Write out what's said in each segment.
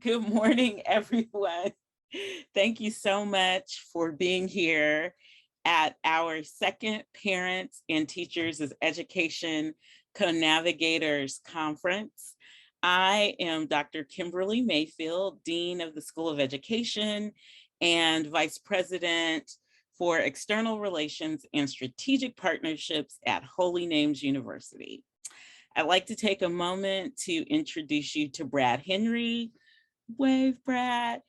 Good morning, everyone. Thank you so much for being here at our second Parents and Teachers as Education Co-Navigators Conference. I am Dr. Kimberly Mayfield, Dean of the School of Education and Vice President for External Relations and Strategic Partnerships at Holy Names University. I'd like to take a moment to introduce you to Brad Henry, wave Brad,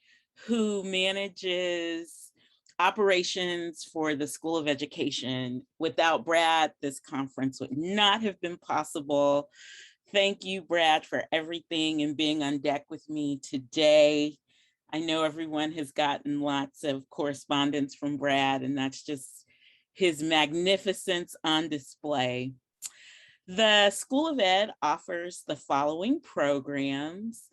who manages operations for the School of Education. Without Brad, this conference would not have been possible. Thank you, Brad, for everything and being on deck with me today. I know everyone has gotten lots of correspondence from Brad, and that's just his magnificence on display. The School of Ed offers the following programs.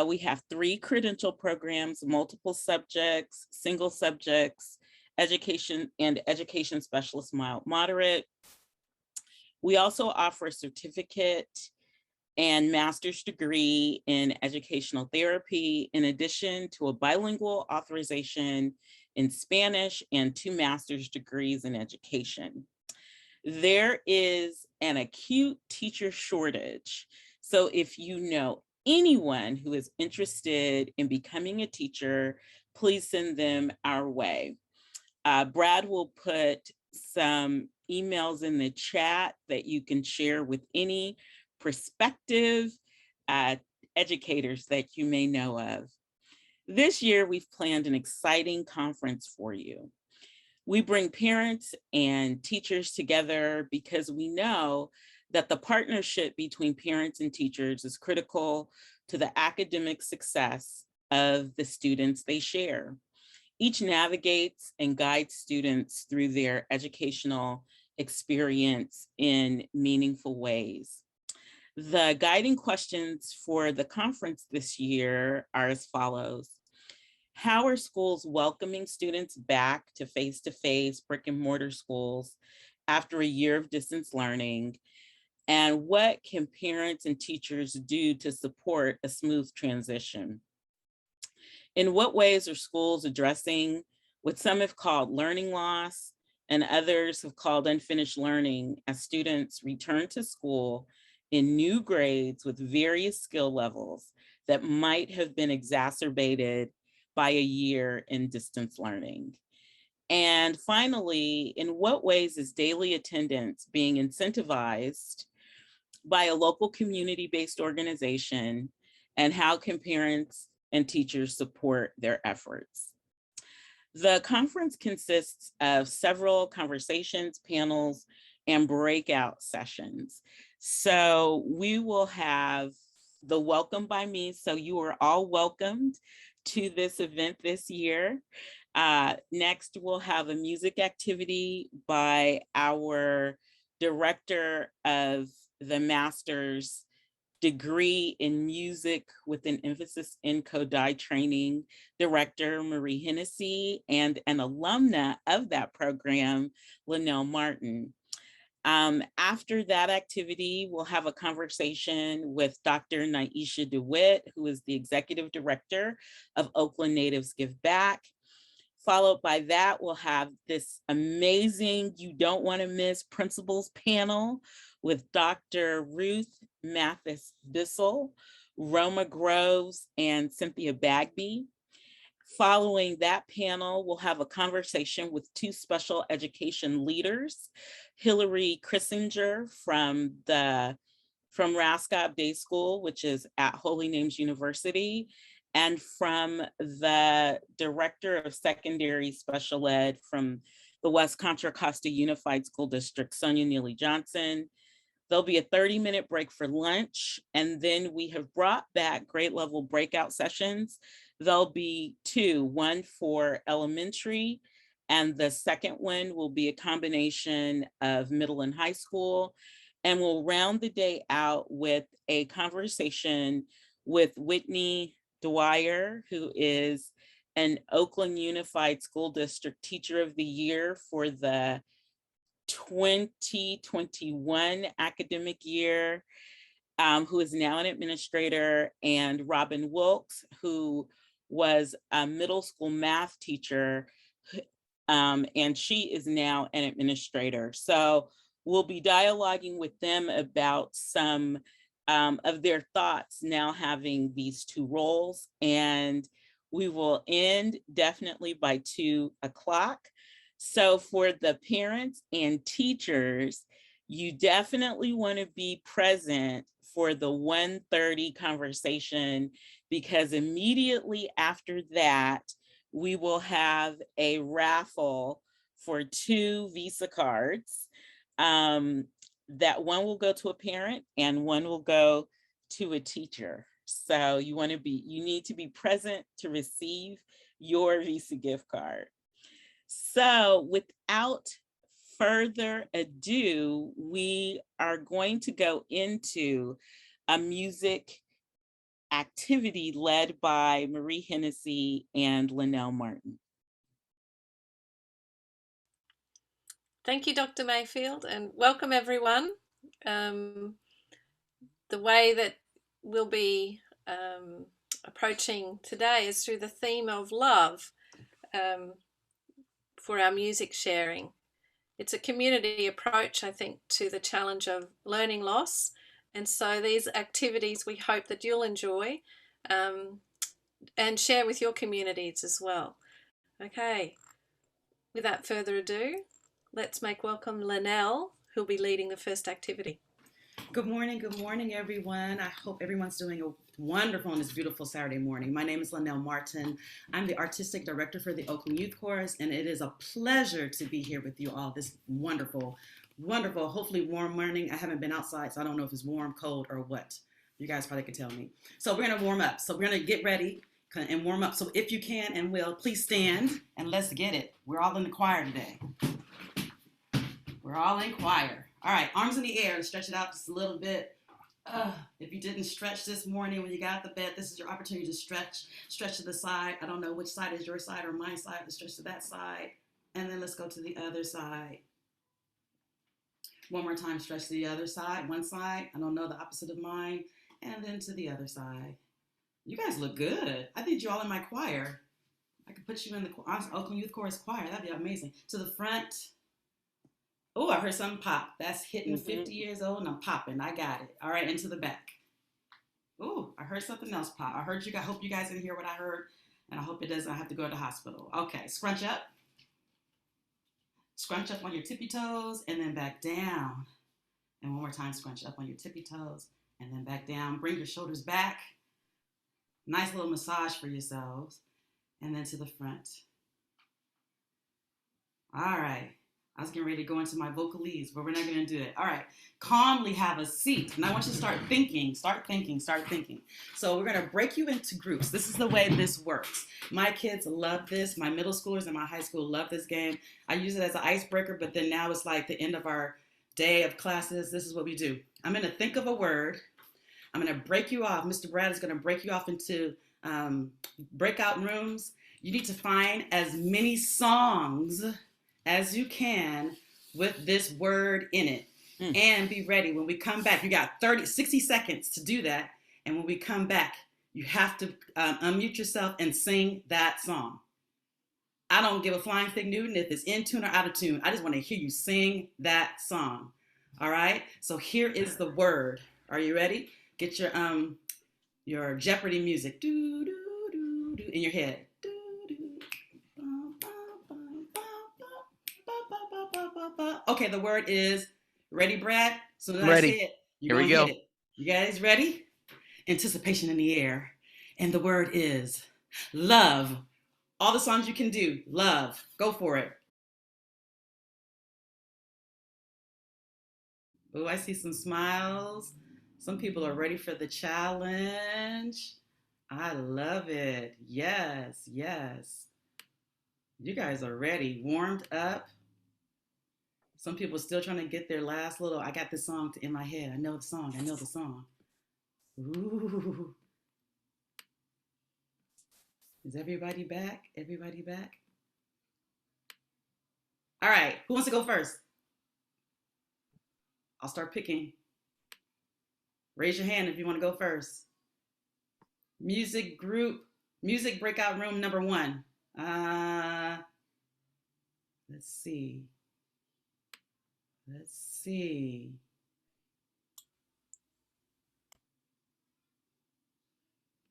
We have 3 credential programs, multiple subjects, single subjects, education and education specialist mild moderate. We also offer a certificate and master's degree in educational therapy, in addition to a bilingual authorization in Spanish and 2 master's degrees in education. There is an acute teacher shortage. So if you know anyone who is interested in becoming a teacher, please send them our way. Brad will put some emails in the chat that you can share with any prospective educators that you may know of. This year, we've planned an exciting conference for you. We bring parents and teachers together because we know that the partnership between parents and teachers is critical to the academic success of the students they share. Each navigates and guides students through their educational experience in meaningful ways. The guiding questions for the conference this year are as follows. How are schools welcoming students back to face-to-face brick and mortar schools after a year of distance learning? And what can parents and teachers do to support a smooth transition? In what ways are schools addressing what some have called learning loss and others have called unfinished learning as students return to school in new grades with various skill levels that might have been exacerbated by a year in distance learning? And finally, in what ways is daily attendance being incentivized by a local community-based organization, and how can parents and teachers support their efforts? The conference consists of several conversations, panels, and breakout sessions. So we will have the welcome by me. So you are all welcomed to this event this year. Next, we'll have a music activity by our director of the master's degree in music with an emphasis in Kodai training, Director Marie Hennessy, and an alumna of that program, Linnell Martin. After that activity, we'll have a conversation with Dr. Naisha DeWitt, who is the Executive Director of Oakland Natives Give Back. Followed by that, we'll have this amazing, you don't want to miss principals panel with Dr. Ruth Mathis Bissell, Roma Groves, and Cynthia Bagby. Following that panel, we'll have a conversation with 2 special education leaders, Hillary Krissinger from Rascott Day School, which is at Holy Names University, and from the Director of Secondary Special Ed from the West Contra Costa Unified School District, Sonia Neely Johnson. There'll be a 30-minute break for lunch, and then we have brought back grade level breakout sessions. There'll be 2, one for elementary, and the second one will be a combination of middle and high school. And we'll round the day out with a conversation with Whitney Dwyer, who is an Oakland Unified School District Teacher of the Year for the 2021 academic year. who is now an administrator, and Robin Wilkes, who was a middle school math teacher, and she is now an administrator. So we'll be dialoguing with them about some of their thoughts now having these two roles. And we will end definitely by 2 o'clock. So for the parents and teachers, you definitely want to be present for the 1:30 conversation, because immediately after that, we will have a raffle for 2 Visa cards. That one will go to a parent and one will go to a teacher. So you need to be present to receive your Visa gift card. So without further ado, we are going to go into a music activity led by Marie Hennessy and Linnell Martin. Thank you, Dr. Mayfield, and welcome everyone. The way that we'll be approaching today is through the theme of love for our music sharing. It's a community approach, I think, to the challenge of learning loss. And so these activities we hope that you'll enjoy and share with your communities as well. Okay, without further ado, let's make welcome Linnell, who'll be leading the first activity. Good morning, everyone. I hope everyone's doing a wonderful on this beautiful Saturday morning. My name is Linnell Martin. I'm the Artistic Director for the Oakland Youth Chorus, and it is a pleasure to be here with you all this wonderful, hopefully warm morning. I haven't been outside, so I don't know if it's warm, cold, or what. You guys probably could tell me. So we're going to warm up. So we're going to get ready and warm up. So if you can and will, please stand and let's get it. We're all in the choir today. We're all in choir. All right, arms in the air and stretch it out just a little bit. If you didn't stretch this morning when you got out of bed, this is your opportunity to stretch to the side. I don't know which side is your side or my side, to stretch to that side. And then let's go to the other side. One more time, stretch to the other side, one side. I don't know the opposite of mine. And then to the other side. You guys look good. I think you're all in my choir. I could put you in the Oakland Youth Chorus choir. That'd be amazing. To the front. Oh, I heard something pop. That's hitting 50 years old and I'm popping. I got it. All right, into the back. Oh, I heard something else pop. I hope you guys didn't hear what I heard, and I hope it doesn't. I have to go to the hospital. Okay, scrunch up. Scrunch up on your tippy toes and then back down. And one more time, scrunch up on your tippy toes and then back down. Bring your shoulders back. Nice little massage for yourselves. And then to the front. All right. I was getting ready to go into my vocalese, but we're not going to do it. All right. Calmly have a seat. And I want you to start thinking. So we're going to break you into groups. This is the way this works. My kids love this. My middle schoolers and my high school love this game. I use it as an icebreaker, but then now it's like the end of our day of classes. This is what we do. I'm going to think of a word. I'm going to break you off. Mr. Brad is going to break you off into breakout rooms. You need to find as many songs as you can with this word in it. And be ready when we come back. You got 60 seconds to do that. And when we come back, you have to unmute yourself and sing that song. I don't give a flying fig Newton if it's in tune or out of tune. I just want to hear you sing that song. All right? So here is the word. Are you ready? Get your Jeopardy music. Do, do, do, do, in your head. Okay, the word is ready, Brad? So that I say it, you're going to hit it. You guys ready? Anticipation in the air. And the word is love. All the songs you can do. Love. Go for it. Oh, I see some smiles. Some people are ready for the challenge. I love it. Yes, yes. You guys are ready. Warmed up. Some people are still trying to get their last little, I got this song in my head. I know the song. Ooh. Is everybody back? All right. Who wants to go first? I'll start picking. Raise your hand if you want to go first. Music breakout room number 1. Let's see.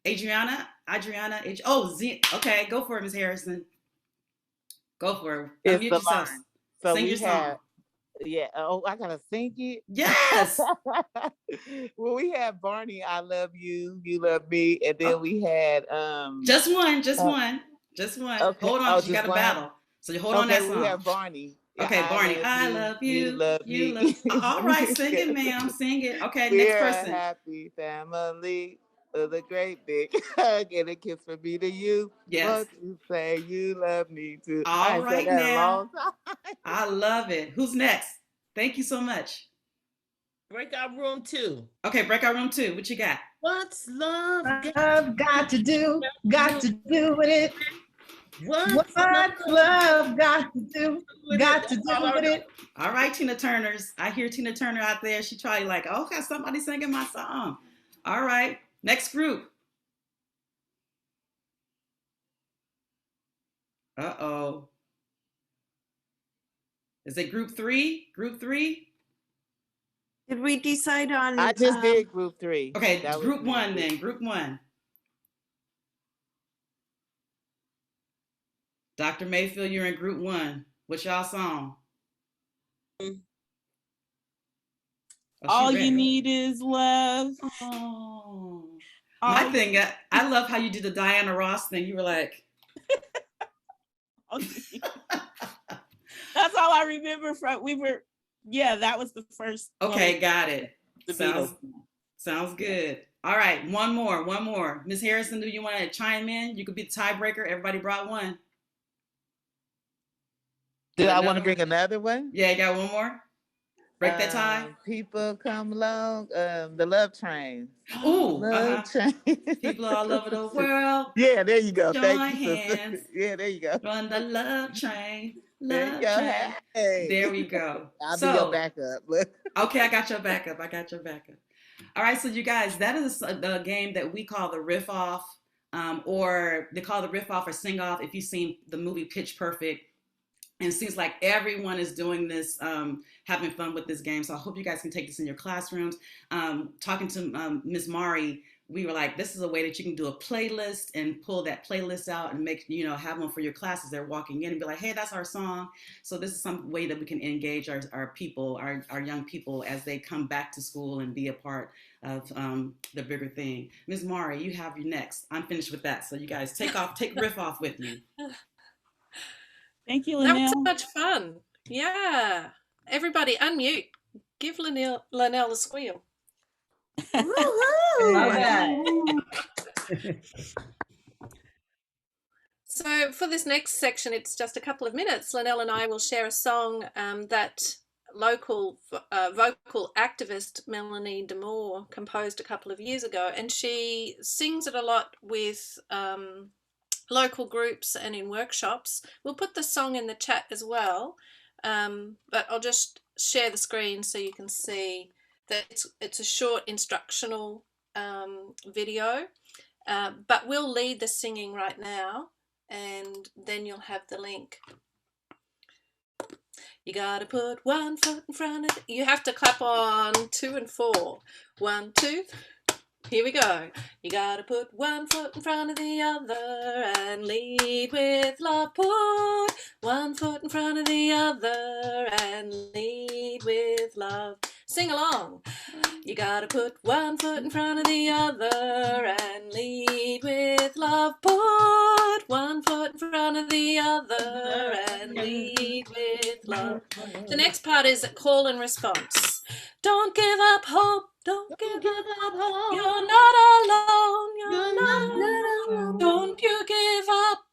Adriana, okay, go for it, Ms. Harrison. Go for it. It's Unmute the yourself. line. So Sing we your have, song. yeah. Oh, I gotta sing it. Yes. Well, we had Barney, I love you, you love me, and then we had just one. Okay. Hold on, she got a battle. So you hold on that song. We have Barney. Yeah, okay, Barney, I love you. You love me. All right, sing it, ma'am. Sing it. Okay, We're next person. A happy family with a great big hug and a kiss from me to you. Yes. But you say you love me too. All right now. I love it. Who's next? Thank you so much. Breakout room 2. Okay, breakout room 2. What you got? What's love got to do? Got to do with it. What's love got to do? Got to do with it. All right, Tina Turners. I hear Tina Turner out there. She probably like, oh, got somebody singing my song. All right, next group. Uh-oh. Is it group 3? Group 3? Did we decide on? I just did group 3. Okay, group 1 then. Group 1. Dr. Mayfield, you're in group 1. What's y'all song? All you need is love. Oh. My thing, I love how you did the Diana Ross thing. You were like. That's all I remember from, that was the first. Okay, got it. Sounds good. All right, one more. Ms. Harrison, do you want to chime in? You could be the tiebreaker. Everybody brought one. Do I want to bring another one? Yeah, you got one more? Break that tie? People come along, the love train. Ooh, love train. People all over the world. Yeah, there you go. Join hands. Yeah, there you go. Run the love train. There you go. Hey. There we go. I'll be your backup. Okay, I got your backup. All right, so you guys, that is the game that we call the riff off, or they call the riff off or sing off. If you've seen the movie Pitch Perfect, and it seems like everyone is doing this, having fun with this game. So I hope you guys can take this in your classrooms. Talking to Ms. Mari, we were like, this is a way that you can do a playlist and pull that playlist out and make, have one for your classes. They're walking in and be like, hey, that's our song. So this is some way that we can engage our people, our young people as they come back to school and be a part of the bigger thing. Ms. Mari, you have your next. I'm finished with that. So you guys take riff off with me. Thank you, Linnell. That was so much fun. Yeah. Everybody unmute. Give Linnell a squeal. Love that. So for this next section, it's just a couple of minutes. Linnell and I will share a song that local vocal activist Melanie DeMoore composed a couple of years ago, and she sings it a lot with local groups and in workshops. We'll put the song in the chat as well, but I'll just share the screen so you can see that it's a short instructional video, but we'll lead the singing right now and then you'll have the link. You gotta put one foot in front of it. You have to clap on 2 and 4. 1, 2, here we go. You gotta put one foot in front of the other and lead with love. Put one foot in front of the other and lead with love. Sing along. You gotta put one foot in front of the other and lead with love. Put one foot in front of the other and lead with love. The next part is call and response. Don't give up hope. Don't give up hope. You're not alone. You're not alone. Don't you give up.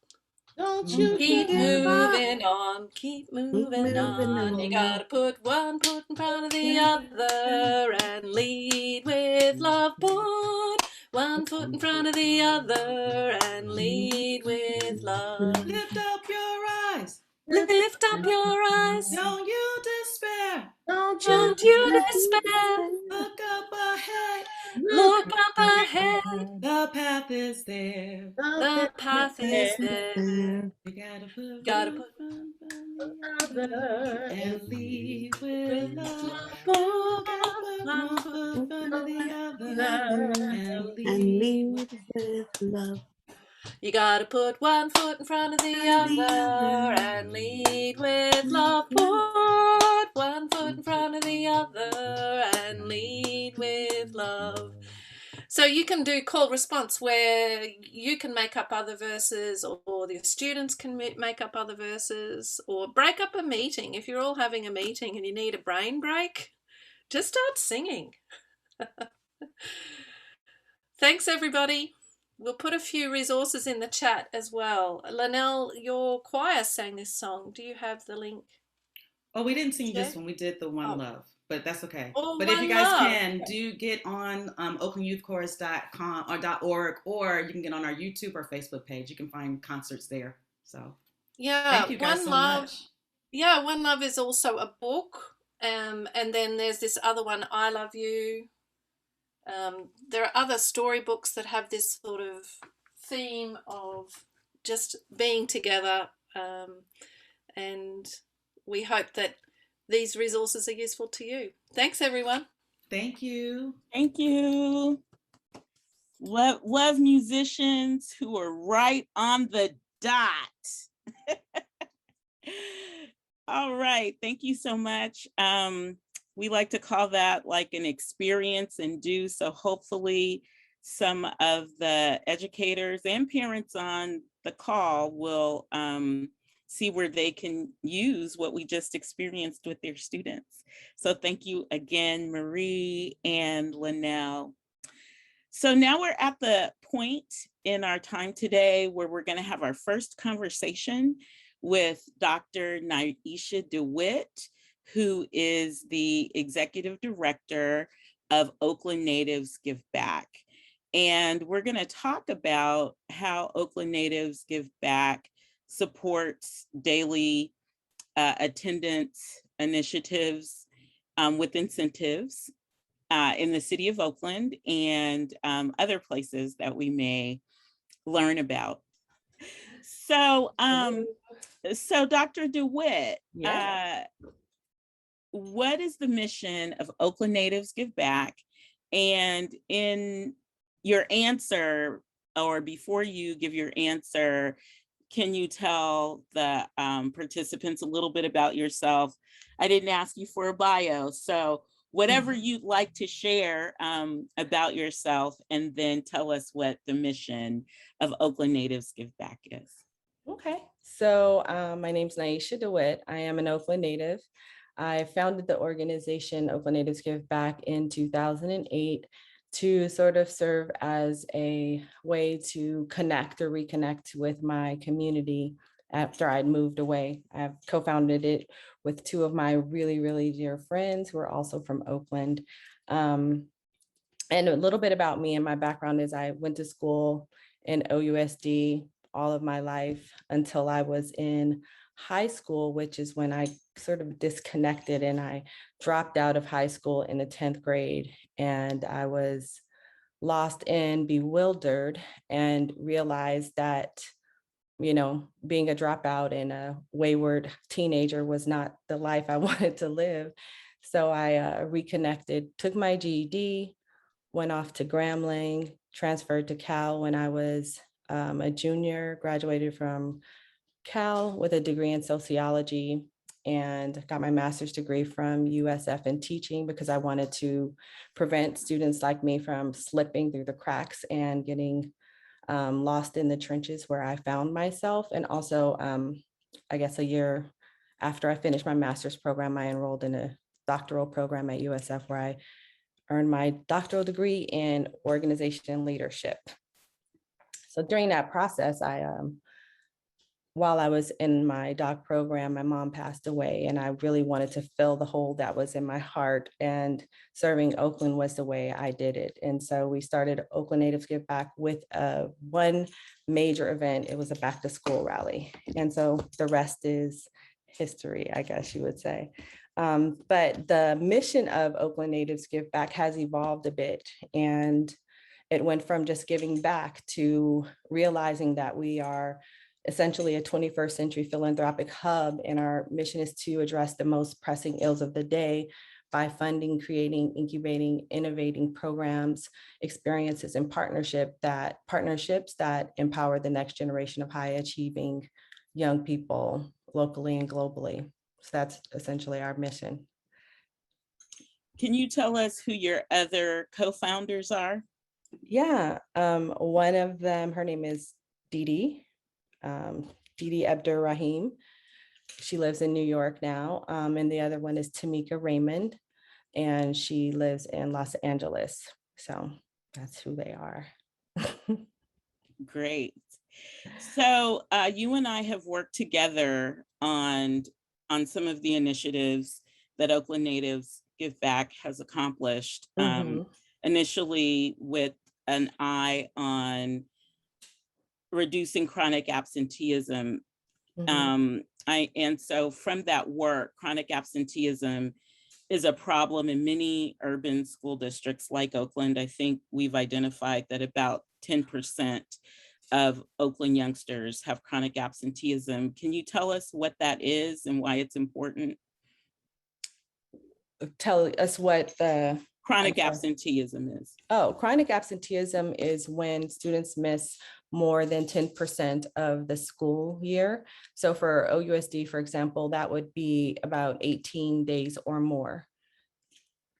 Don't you keep moving on. Keep moving on. You gotta put one foot in front of the other and lead with love. Put one foot in front of the other and lead with love. Lift up your eyes. Lift up your eyes. Don't you despair. despair. Don't you despair. Look up ahead. Look up ahead. The path is there. The path is there. You gotta put Gotta one put foot in the other and lead with with love. love. Oh, gotta put One one foot foot in front of the other and And lead with. lead with love. You gotta put one foot in front of the other and lead with love. Put one foot in front of the other and lead with love. So you can do call response where you can make up other verses, or the students can make up other verses, or break up a meeting. If you're all having a meeting and you need a brain break, just start singing. Thanks, everybody. We'll put a few resources in the chat as well. Linnell, your choir sang this song. Do you have the link? Oh, we didn't sing Yeah. this one. We did the One Love, but that's okay. Oh, but if you One guys Love. can, do get on oaklandyouthchorus.com or .org, or you can get on our YouTube or Facebook page. You can find concerts there. So Yeah, thank you guys One so Love. much. Yeah, One Love is also a book. And then there's this other one, I Love You. There are other storybooks that have this sort of theme of just being together, and we hope that these resources are useful to you. Thanks, everyone. Thank you. Thank you. Love musicians who are right on the dot. All right, thank you so much. We like to call that like an experience and do, so hopefully some of the educators and parents on the call will see where they can use what we just experienced with their students. So thank you again, Marie and Linnell. So now we're at the point in our time today where we're going to have our first conversation with Dr. Naisha DeWitt, who is the Executive Director of Oakland Natives Give Back. And we're going to talk about how Oakland Natives Give Back supports daily attendance initiatives with incentives in the city of Oakland and other places that we may learn about. So, Dr. DeWitt, what is the mission of Oakland Natives Give Back? And in your answer, or before you give your answer, can you tell the participants a little bit about yourself? I didn't ask you for a bio, so whatever you'd like to share about yourself, and then tell us what the mission of Oakland Natives Give Back is. Okay, so my name's Naisha DeWitt. I am an Oakland native. I founded the organization Oakland Natives Give Back in 2008 to sort of serve as a way to connect or reconnect with my community after I'd moved away. I've co-founded it with two of my really, really dear friends who are also from Oakland. And a little bit about me and my background is I went to school in OUSD all of my life until I was in high school, which is when I sort of disconnected and I dropped out of high school in the 10th grade. And I was lost and bewildered and realized that, you know, being a dropout and a wayward teenager was not the life I wanted to live. So I reconnected, took my GED, went off to Grambling, transferred to Cal when I was a junior, graduated from Cal with a degree in sociology, and got my master's degree from USF in teaching because I wanted to prevent students like me from slipping through the cracks and getting lost in the trenches where I found myself. And also, I guess a year after I finished my master's program, I enrolled in a doctoral program at USF where I earned my doctoral degree in organization leadership. So during that process, while I was in my doc program, my mom passed away, and I really wanted to fill the hole that was in my heart, and serving Oakland was the way I did it. And so we started Oakland Natives Give Back with one major event. It was a back to school rally. And so the rest is history, I guess you would say. But the mission of Oakland Natives Give Back has evolved a bit, and it went from just giving back to realizing that we are essentially a 21st century philanthropic hub, and our mission is to address the most pressing ills of the day by funding, creating, incubating, innovating programs, experiences, and partnerships that empower the next generation of high achieving young people locally and globally. So that's essentially our mission. Can you tell us who your other co-founders are? Yeah, one of them, her name is Didi Abdur Rahim. She lives in New York now. And the other one is Tamika Raymond, and she lives in Los Angeles. So that's who they are. Great. So you and I have worked together on some of the initiatives that Oakland Natives Give Back has accomplished, initially with an eye on reducing chronic absenteeism. And so from that work, chronic absenteeism is a problem in many urban school districts like Oakland. I think we've identified that about 10% of Oakland youngsters have chronic absenteeism. Can you tell us what that is and why it's important? Tell us what the chronic absenteeism is. Oh, chronic absenteeism is when students miss more than 10% of the school year. So for OUSD, for example, that would be about 18 days or more,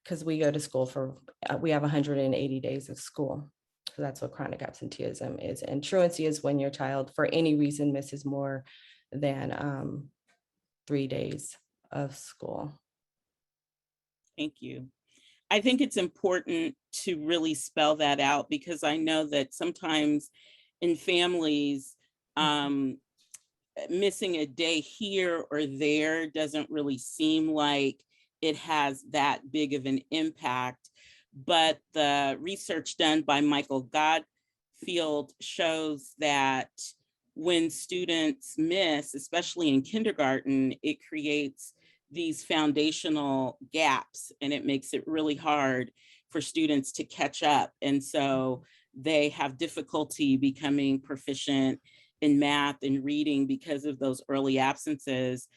because we go to school for, we have 180 days of school. So that's what chronic absenteeism is. And truancy is when your child, for any reason, misses more than 3 days of school. Thank you. I think it's important to really spell that out, because I know that sometimes in families, missing a day here or there doesn't really seem like it has that big of an impact. But the research done by Michael Godfield shows that when students miss, especially in kindergarten, it creates these foundational gaps, and it makes it really hard for students to catch up. And so they have difficulty becoming proficient in math and reading because of those early absences.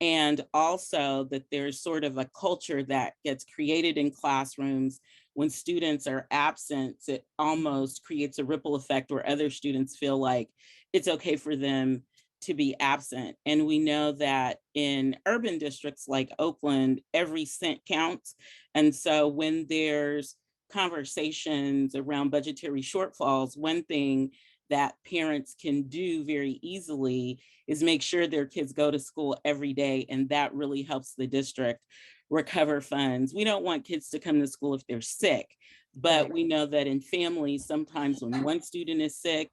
And also that there's sort of a culture that gets created in classrooms when students are absent. It almost creates a ripple effect where other students feel like it's okay for them to be absent. And we know that in urban districts like Oakland, every cent counts. And so when there's conversations around budgetary shortfalls, one thing that parents can do very easily is make sure their kids go to school every day. And that really helps the district recover funds. We don't want kids to come to school if they're sick, but we know that in families, sometimes when one student is sick,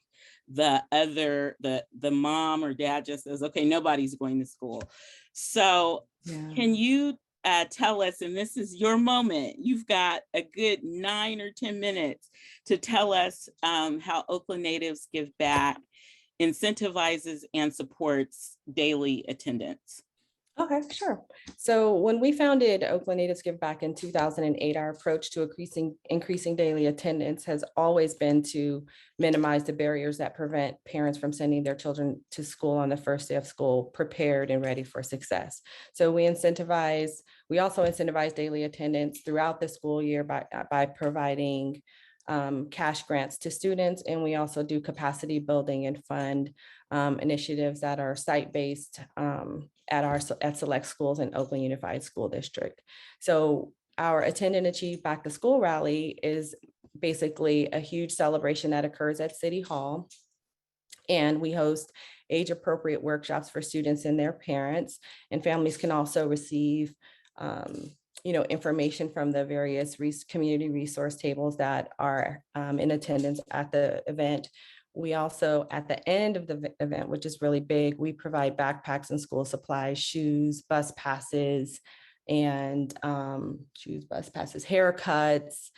the mom or dad just says, okay, nobody's going to school. So can you tell us, and this is your moment, you've got a good 9 or 10 minutes to tell us how Oakland Natives Give Back incentivizes and supports daily attendance. Okay, sure. So when we founded Oakland Natives Give Back in 2008, our approach to increasing daily attendance has always been to minimize the barriers that prevent parents from sending their children to school on the first day of school prepared and ready for success. So we also incentivize daily attendance throughout the school year by providing cash grants to students, and we also do capacity building and fund initiatives that are site-based at select schools in Oakland Unified School District. So our Attend and Achieve Back to School rally is basically a huge celebration that occurs at City Hall. And we host age-appropriate workshops for students and their parents, and families can also receive information from the various community resource tables that are in attendance at the event. We also, at the end of the event, which is really big, we provide backpacks and school supplies, shoes, bus passes, and haircuts,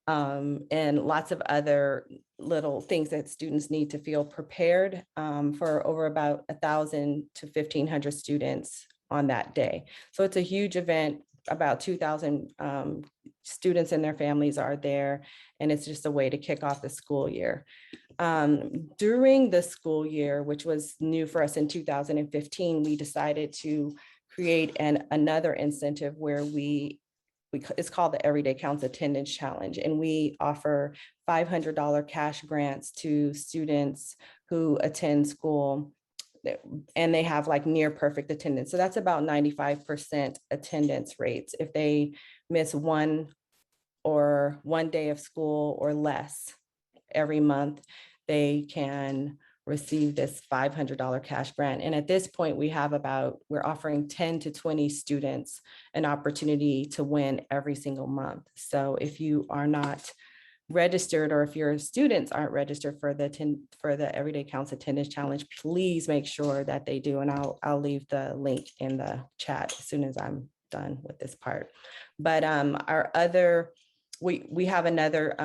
and lots of other little things that students need to feel prepared for over about 1,000 to 1,500 students on that day. So it's a huge event. About 2,000 students and their families are there, and it's just a way to kick off the school year. During the school year, which was new for us in 2015, we decided to create another incentive where it's called the Everyday Counts Attendance Challenge, and we offer $500 cash grants to students who attend school and they have like near perfect attendance. So that's about 95% attendance rates. If they miss one day of school or less every month, they can receive this $500 cash grant. And at this point, we're offering 10 to 20 students an opportunity to win every single month. So if you are not registered, or if your students aren't registered for the Everyday Counts Attendance Challenge, please make sure that they do. And I'll leave the link in the chat as soon as I'm done with this part. But we have another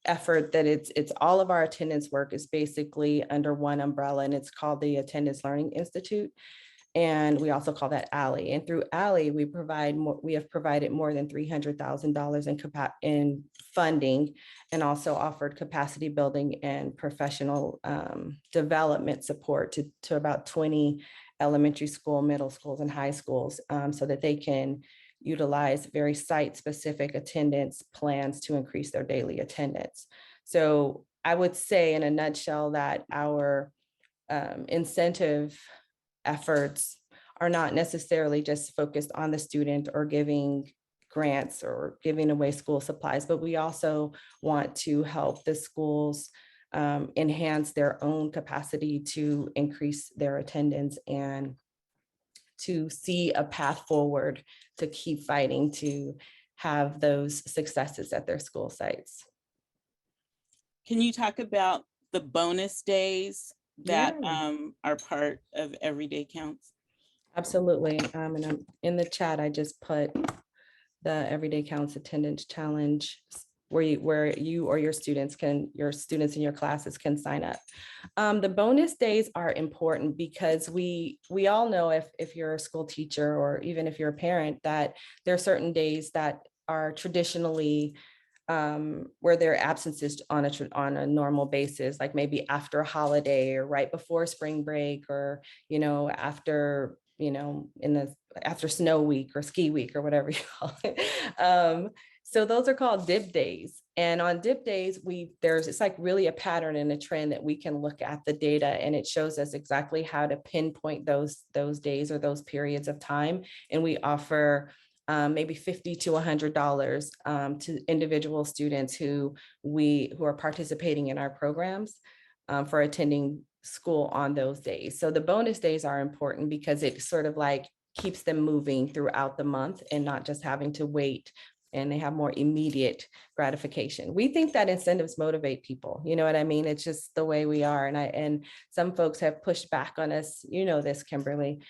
effort that it's all of our attendance work is basically under one umbrella, and it's called the Attendance Learning Institute. And we also call that ALLY. And through ALLY, we have provided more than $300,000 in funding, and also offered capacity building and professional development support to about 20 elementary school, middle schools, and high schools, so that they can utilize very site-specific attendance plans to increase their daily attendance. So I would say in a nutshell that our incentive efforts are not necessarily just focused on the student or giving grants or giving away school supplies, but we also want to help the schools enhance their own capacity to increase their attendance and to see a path forward to keep fighting to have those successes at their school sites. Can you talk about the bonus days that are part of Everyday Counts? Absolutely. And I'm in the chat, I just put the Everyday Counts Attendance Challenge where you or your students in your classes can sign up. The bonus days are important because we all know if you're a school teacher or even if you're a parent that there are certain days that are traditionally where there are absences on a normal basis, like maybe after a holiday or right before spring break, or after after snow week or ski week or whatever you call it. So those are called dip days. And on dip days, it's like really a pattern and a trend that we can look at the data, and it shows us exactly how to pinpoint those days or those periods of time. And we offer maybe $50 to $100 to individual students who are participating in our programs for attending school on those days. So the bonus days are important because it sort of like keeps them moving throughout the month and not just having to wait, and they have more immediate gratification. We think that incentives motivate people. You know what I mean? It's just the way we are. And some folks have pushed back on us, this, Kimberly,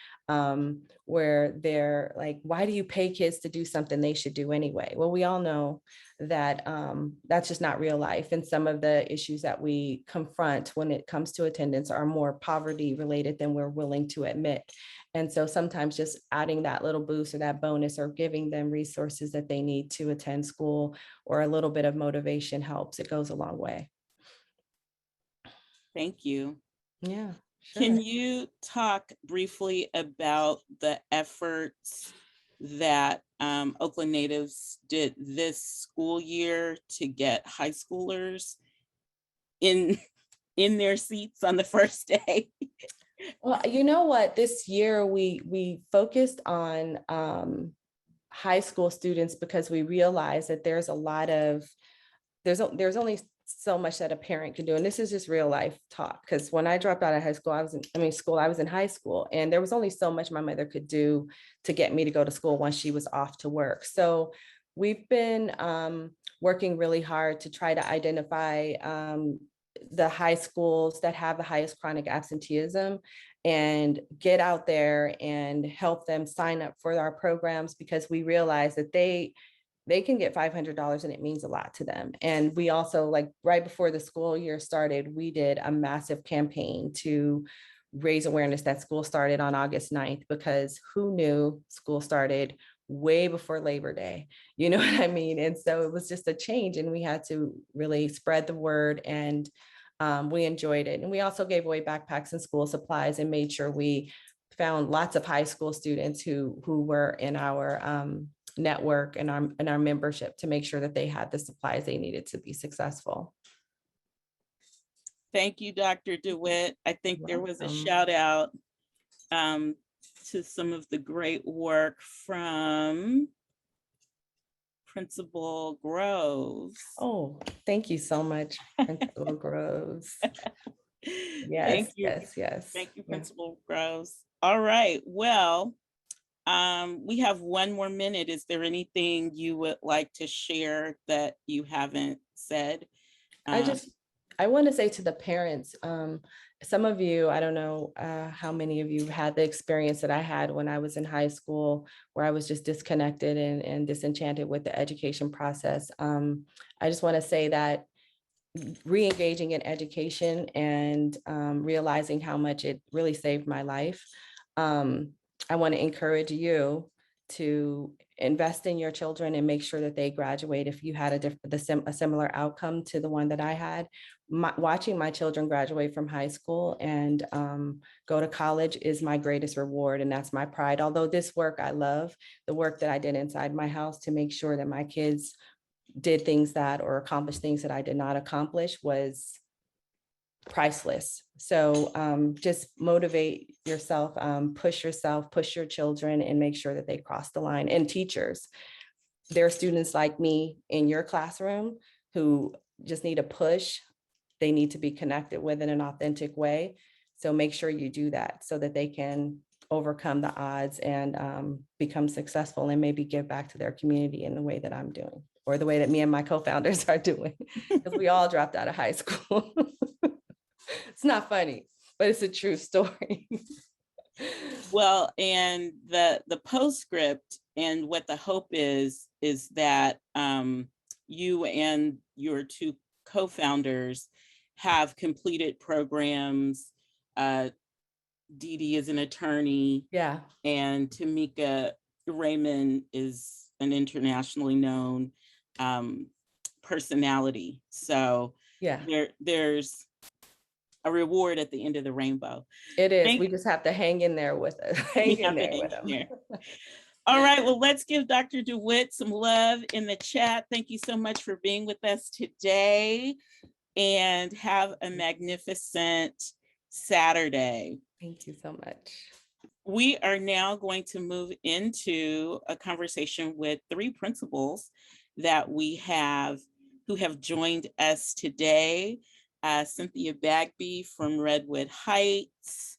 where they're like, why do you pay kids to do something they should do anyway? Well, we all know that that's just not real life. And some of the issues that we confront when it comes to attendance are more poverty related than we're willing to admit. And so sometimes just adding that little boost or that bonus or giving them resources that they need to attend school or a little bit of motivation helps. It goes a long way. Thank you. Yeah, sure. Can you talk briefly about the efforts that Oakland natives did this school year to get high schoolers in their seats on the first day? Well, you know what, this year we focused on high school students because we realized that there's only so much that a parent can do. And this is just real life talk. Because when I dropped out of high school, I was in high school, and there was only so much my mother could do to get me to go to school once she was off to work. So we've been working really hard to try to identify the high schools that have the highest chronic absenteeism and get out there and help them sign up for our programs, because we realize that they can get $500 and it means a lot to them. And we also, like right before the school year started, we did a massive campaign to raise awareness that school started on August 9th, because who knew school started way before Labor Day? You know what I mean? And so it was just a change, and we had to really spread the word, and we enjoyed it. And we also gave away backpacks and school supplies and made sure we found lots of high school students who were in our network and our membership, to make sure that they had the supplies they needed to be successful. Thank you, Dr. DeWitt. I think there was a Welcome. shout out to some of the great work from Principal Groves. Oh, thank you so much, Principal Groves. Yes, Thank you. yes. Thank you, Yeah. Principal Groves. All right, well, we have one more minute. Is there anything you would like to share that you haven't said? I want to say to the parents, some of you, I don't know how many of you had the experience that I had when I was in high school, where I was just disconnected and disenchanted with the education process. I just want to say that re-engaging in education and realizing how much it really saved my life. I want to encourage you to invest in your children and make sure that they graduate. If you had a similar outcome to the one that I had, watching my children graduate from high school and go to college is my greatest reward, and that's my pride. Although this work I love, the work that I did inside my house to make sure that my kids did things that, or accomplished things that I did not accomplish, was priceless. So just motivate yourself, push your children, and make sure that they cross the line. And teachers, there are students like me in your classroom who just need a push. They need to be connected with in an authentic way. So make sure you do that so that they can overcome the odds and become successful, and maybe give back to their community in the way that I'm doing, or the way that me and my co-founders are doing, because we all dropped out of high school. It's not funny, but it's a true story. Well, and the postscript and what the hope is that you and your two co-founders have completed programs. Dee Dee is an attorney. Yeah. And Tamika Raymond is an internationally known personality. So yeah, there's a reward at the end of the rainbow. It is. We just have to hang in there with us. Hang in there with them. All right, well, let's give Dr. DeWitt some love in the chat. Thank you so much for being with us today, and have a magnificent Saturday. Thank you so much. We are now going to move into a conversation with three principals that we have who have joined us today. Cynthia Bagby from Redwood Heights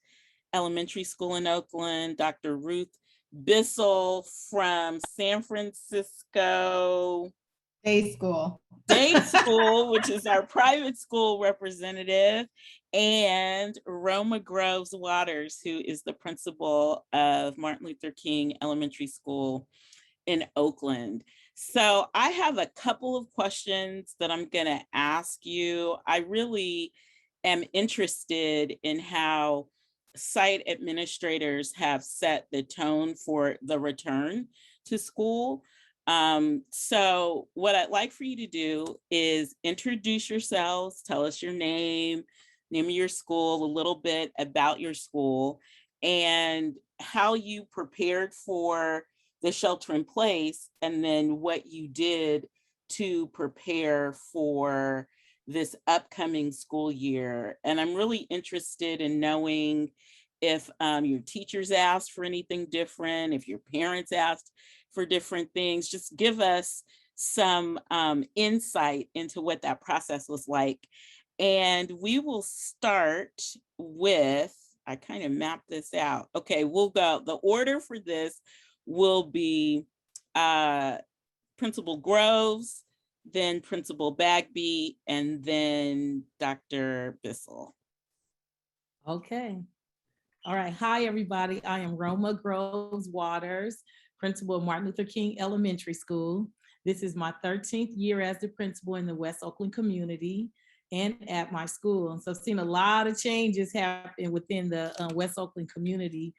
Elementary School in Oakland, Dr. Ruth Bissell from San Francisco Day School, which is our private school representative, and Roma Groves Waters, who is the principal of Martin Luther King Elementary School in Oakland. So I have a couple of questions that I'm going to ask you. I really am interested in how site administrators have set the tone for the return to school. So what I'd like for you to do is introduce yourselves, tell us your name of your school, a little bit about your school, and how you prepared for the shelter in place, and then what you did to prepare for this upcoming school year. And I'm really interested in knowing if your teachers asked for anything different, if your parents asked for different things. Just give us some insight into what that process was like. And we will start with, I kind of mapped this out. Okay, we'll go, the order for this will be Principal Groves, then Principal Bagby, and then Dr. Bissell. Okay. All right. Hi, everybody. I am Roma Groves Waters, principal of Martin Luther King Elementary School. This is my 13th year as the principal in the West Oakland community. and at my school. And so I've seen a lot of changes happen within the West Oakland community.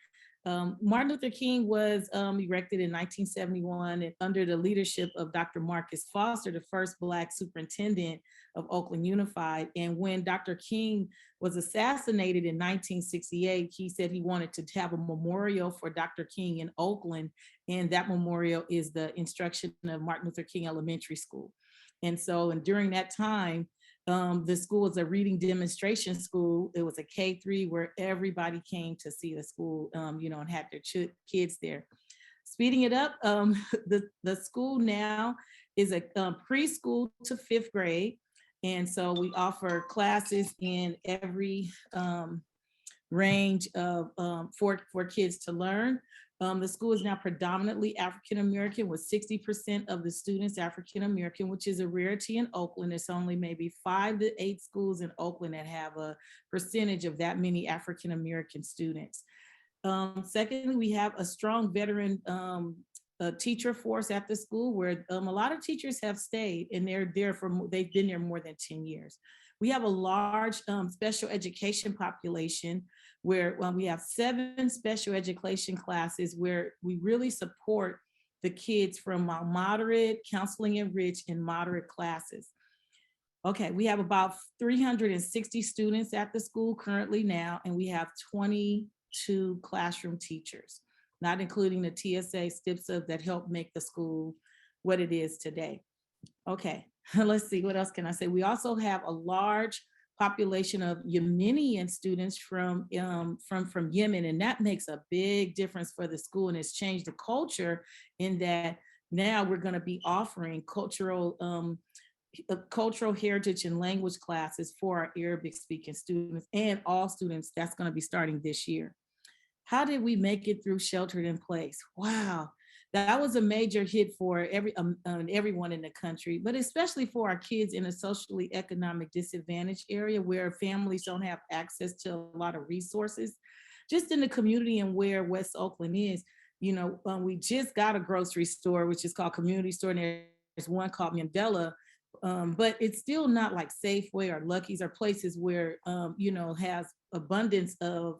Martin Luther King was erected in 1971 and under the leadership of Dr. Marcus Foster, the first Black superintendent of Oakland Unified. And when Dr. King was assassinated in 1968, he said he wanted to have a memorial for Dr. King in Oakland. And that memorial is the instruction of Martin Luther King Elementary School. And so, and during that time, the school was a reading demonstration school. It was a K-3 where everybody came to see the school, and had their kids there. Speeding it up, the school now is a preschool to 5th grade. And so we offer classes in every range of for kids to learn. The school is now predominantly African-American with 60% of the students African-American, which is a rarity in Oakland. It's only maybe 5 to 8 schools in Oakland that have a percentage of that many African-American students. Secondly, we have a strong veteran teacher force at the school where a lot of teachers have stayed and they've been there more than 10 years. We have a large special education population where we have 7 special education classes where we really support the kids from moderate, counseling enriched, and moderate classes. Okay, we have about 360 students at the school currently now, and we have 22 classroom teachers, not including the TSA, STIPSA that help make the school what it is today. Okay, let's see, what else can I say? We also have a large population of Yemenian students from Yemen, and that makes a big difference for the school, and it's changed the culture in that now we're going to be offering cultural heritage and language classes for our Arabic speaking students and all students. That's going to be starting this year. How did we make it through sheltered in place? Wow. That was a major hit for everyone in the country, but especially for our kids in a socially economic disadvantaged area where families don't have access to a lot of resources. Just in the community and where West Oakland is, we just got a grocery store, which is called Community Store, and there's one called Mandela, but it's still not like Safeway or Lucky's or places where, has abundance of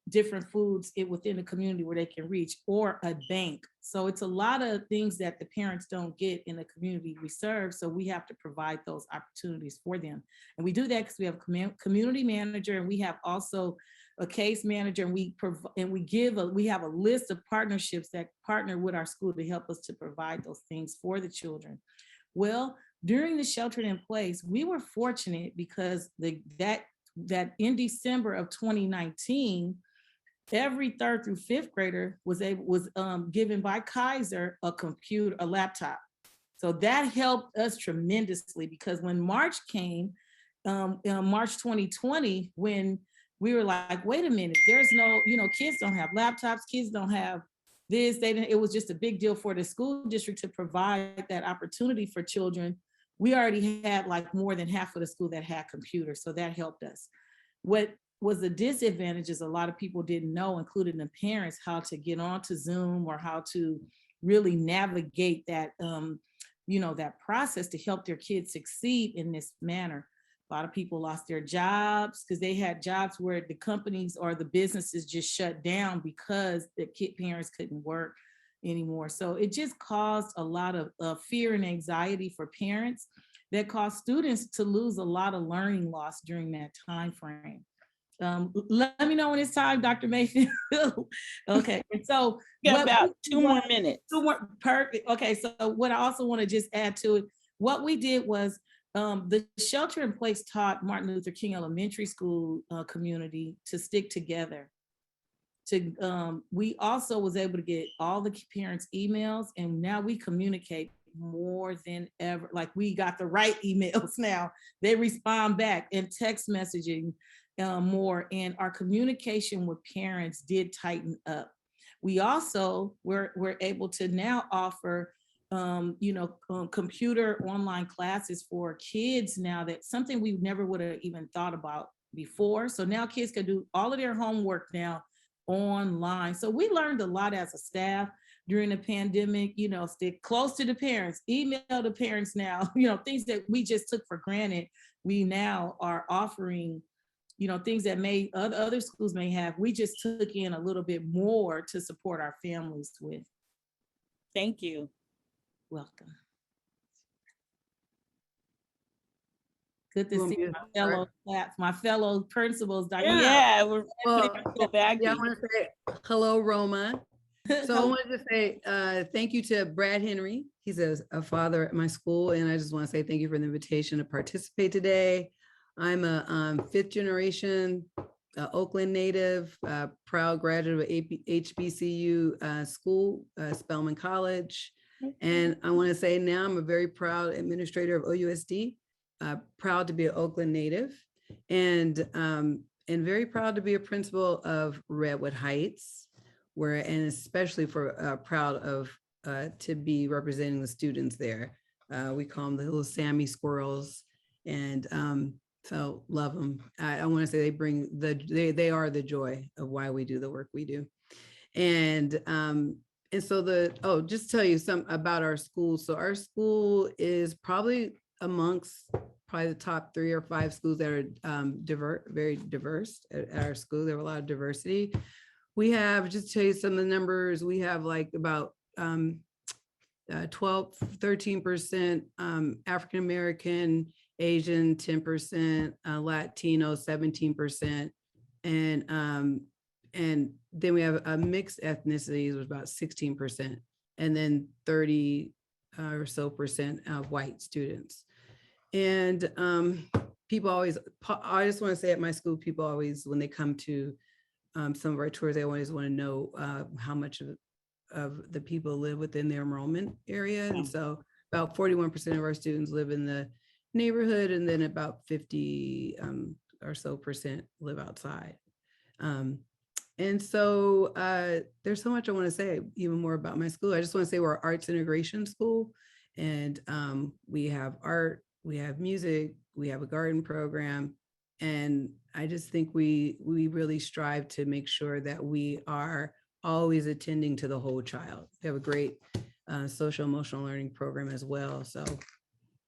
different foods within the community where they can reach, or a bank. So it's a lot of things that the parents don't get in the community we serve. So we have to provide those opportunities for them. And we do that because we have a community manager, and we have also a case manager, and we have a list of partnerships that partner with our school to help us to provide those things for the children. Well, during the shelter in place, we were fortunate because that in December of 2019, every 3rd through 5th grader was given by Kaiser a laptop. So that helped us tremendously, because when March came, March 2020, when we were like, wait a minute, there's no, kids don't have laptops, kids don't have this, it was just a big deal for the school district to provide that opportunity for children. We already had like more than half of the school that had computers, so that helped us. What was the disadvantage is a lot of people didn't know, including the parents, how to get onto Zoom or how to really navigate that, that process to help their kids succeed in this manner. A lot of people lost their jobs because they had jobs where the companies or the businesses just shut down because the parents couldn't work anymore. So it just caused a lot of fear and anxiety for parents that caused students to lose a lot of learning loss during that time frame. Let me know when it's time, Dr. Mayfield. Okay, and so about 2 more minutes. 2 more, perfect. Okay, so what I also want to just add to it, what we did was the shelter in place taught Martin Luther King Elementary School community to stick together. We also was able to get all the parents' emails, and now we communicate more than ever. Like, we got the right emails now. They respond back, and text messaging more, and our communication with parents did tighten up. We also were able to now offer computer online classes for kids now. That's something we never would have even thought about before. So now kids can do all of their homework now online. So we learned a lot as a staff during the pandemic, stick close to the parents, email the parents now, things that we just took for granted we now are offering, things that other schools may have. We just took in a little bit more to support our families with. Thank you. Welcome. Good to see my fellow principals. Yeah, we're well, back. Yeah, I want to say hello, Roma. So I wanted to say thank you to Brad Henry. He's a father at my school, and I just want to say thank you for the invitation to participate today. I'm a fifth generation Oakland native, proud graduate of HBCU school, Spelman College. And I want to say now I'm a very proud administrator of OUSD, proud to be an Oakland native, and very proud to be a principal of Redwood Heights, and especially proud of to be representing the students there. We call them the little Sammy squirrels, and so love them. I want to say they are the joy of why we do the work we do. And so just tell you some about our school. So our school is probably amongst the top 3 or 5 schools that are very diverse at our school. There are a lot of diversity. We have, just to tell you some of the numbers, we have like about 13% African-American, Asian 10%, Latino 17%, and then we have a mixed ethnicities with about 16%, and then 30 or so percent of white students. And people always, I just want to say at my school, people always, when they come to some of our tours, they always want to know how much of the people live within their enrollment area. And so about 41% of our students live in the neighborhood, and then about 50 or so percent live outside. And so there's so much I want to say even more about my school. I just want to say we're an arts integration school, and we have art, we have music, we have a garden program. And I just think we really strive to make sure that we are always attending to the whole child. We have a great social emotional learning program as well. So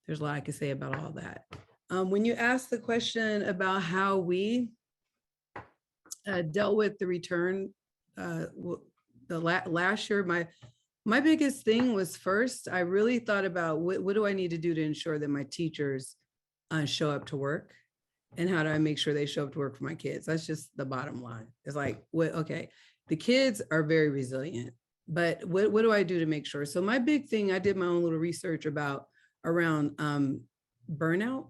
there's a lot I could say about all that. When you ask the question about how we dealt with the return, last year, my biggest thing was, first, I really thought about what do I need to do to ensure that my teachers show up to work, and how do I make sure they show up to work for my kids? That's just the bottom line. It's like, okay, the kids are very resilient, but what do I do to make sure? So my big thing, I did my own little research around burnout,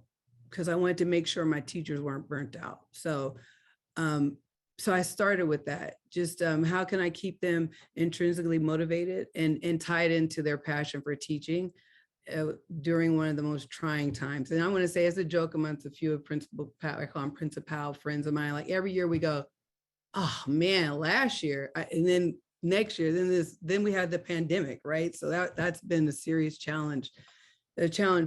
because I wanted to make sure my teachers weren't burnt out. So I started with that. Just how can I keep them intrinsically motivated and tied into their passion for teaching during one of the most trying times. And I want to say, as a joke amongst a few of I call them principal friends of mine, like every year we go, oh man, last year, and then next year, then we had the pandemic, right? So that's been a serious challenge.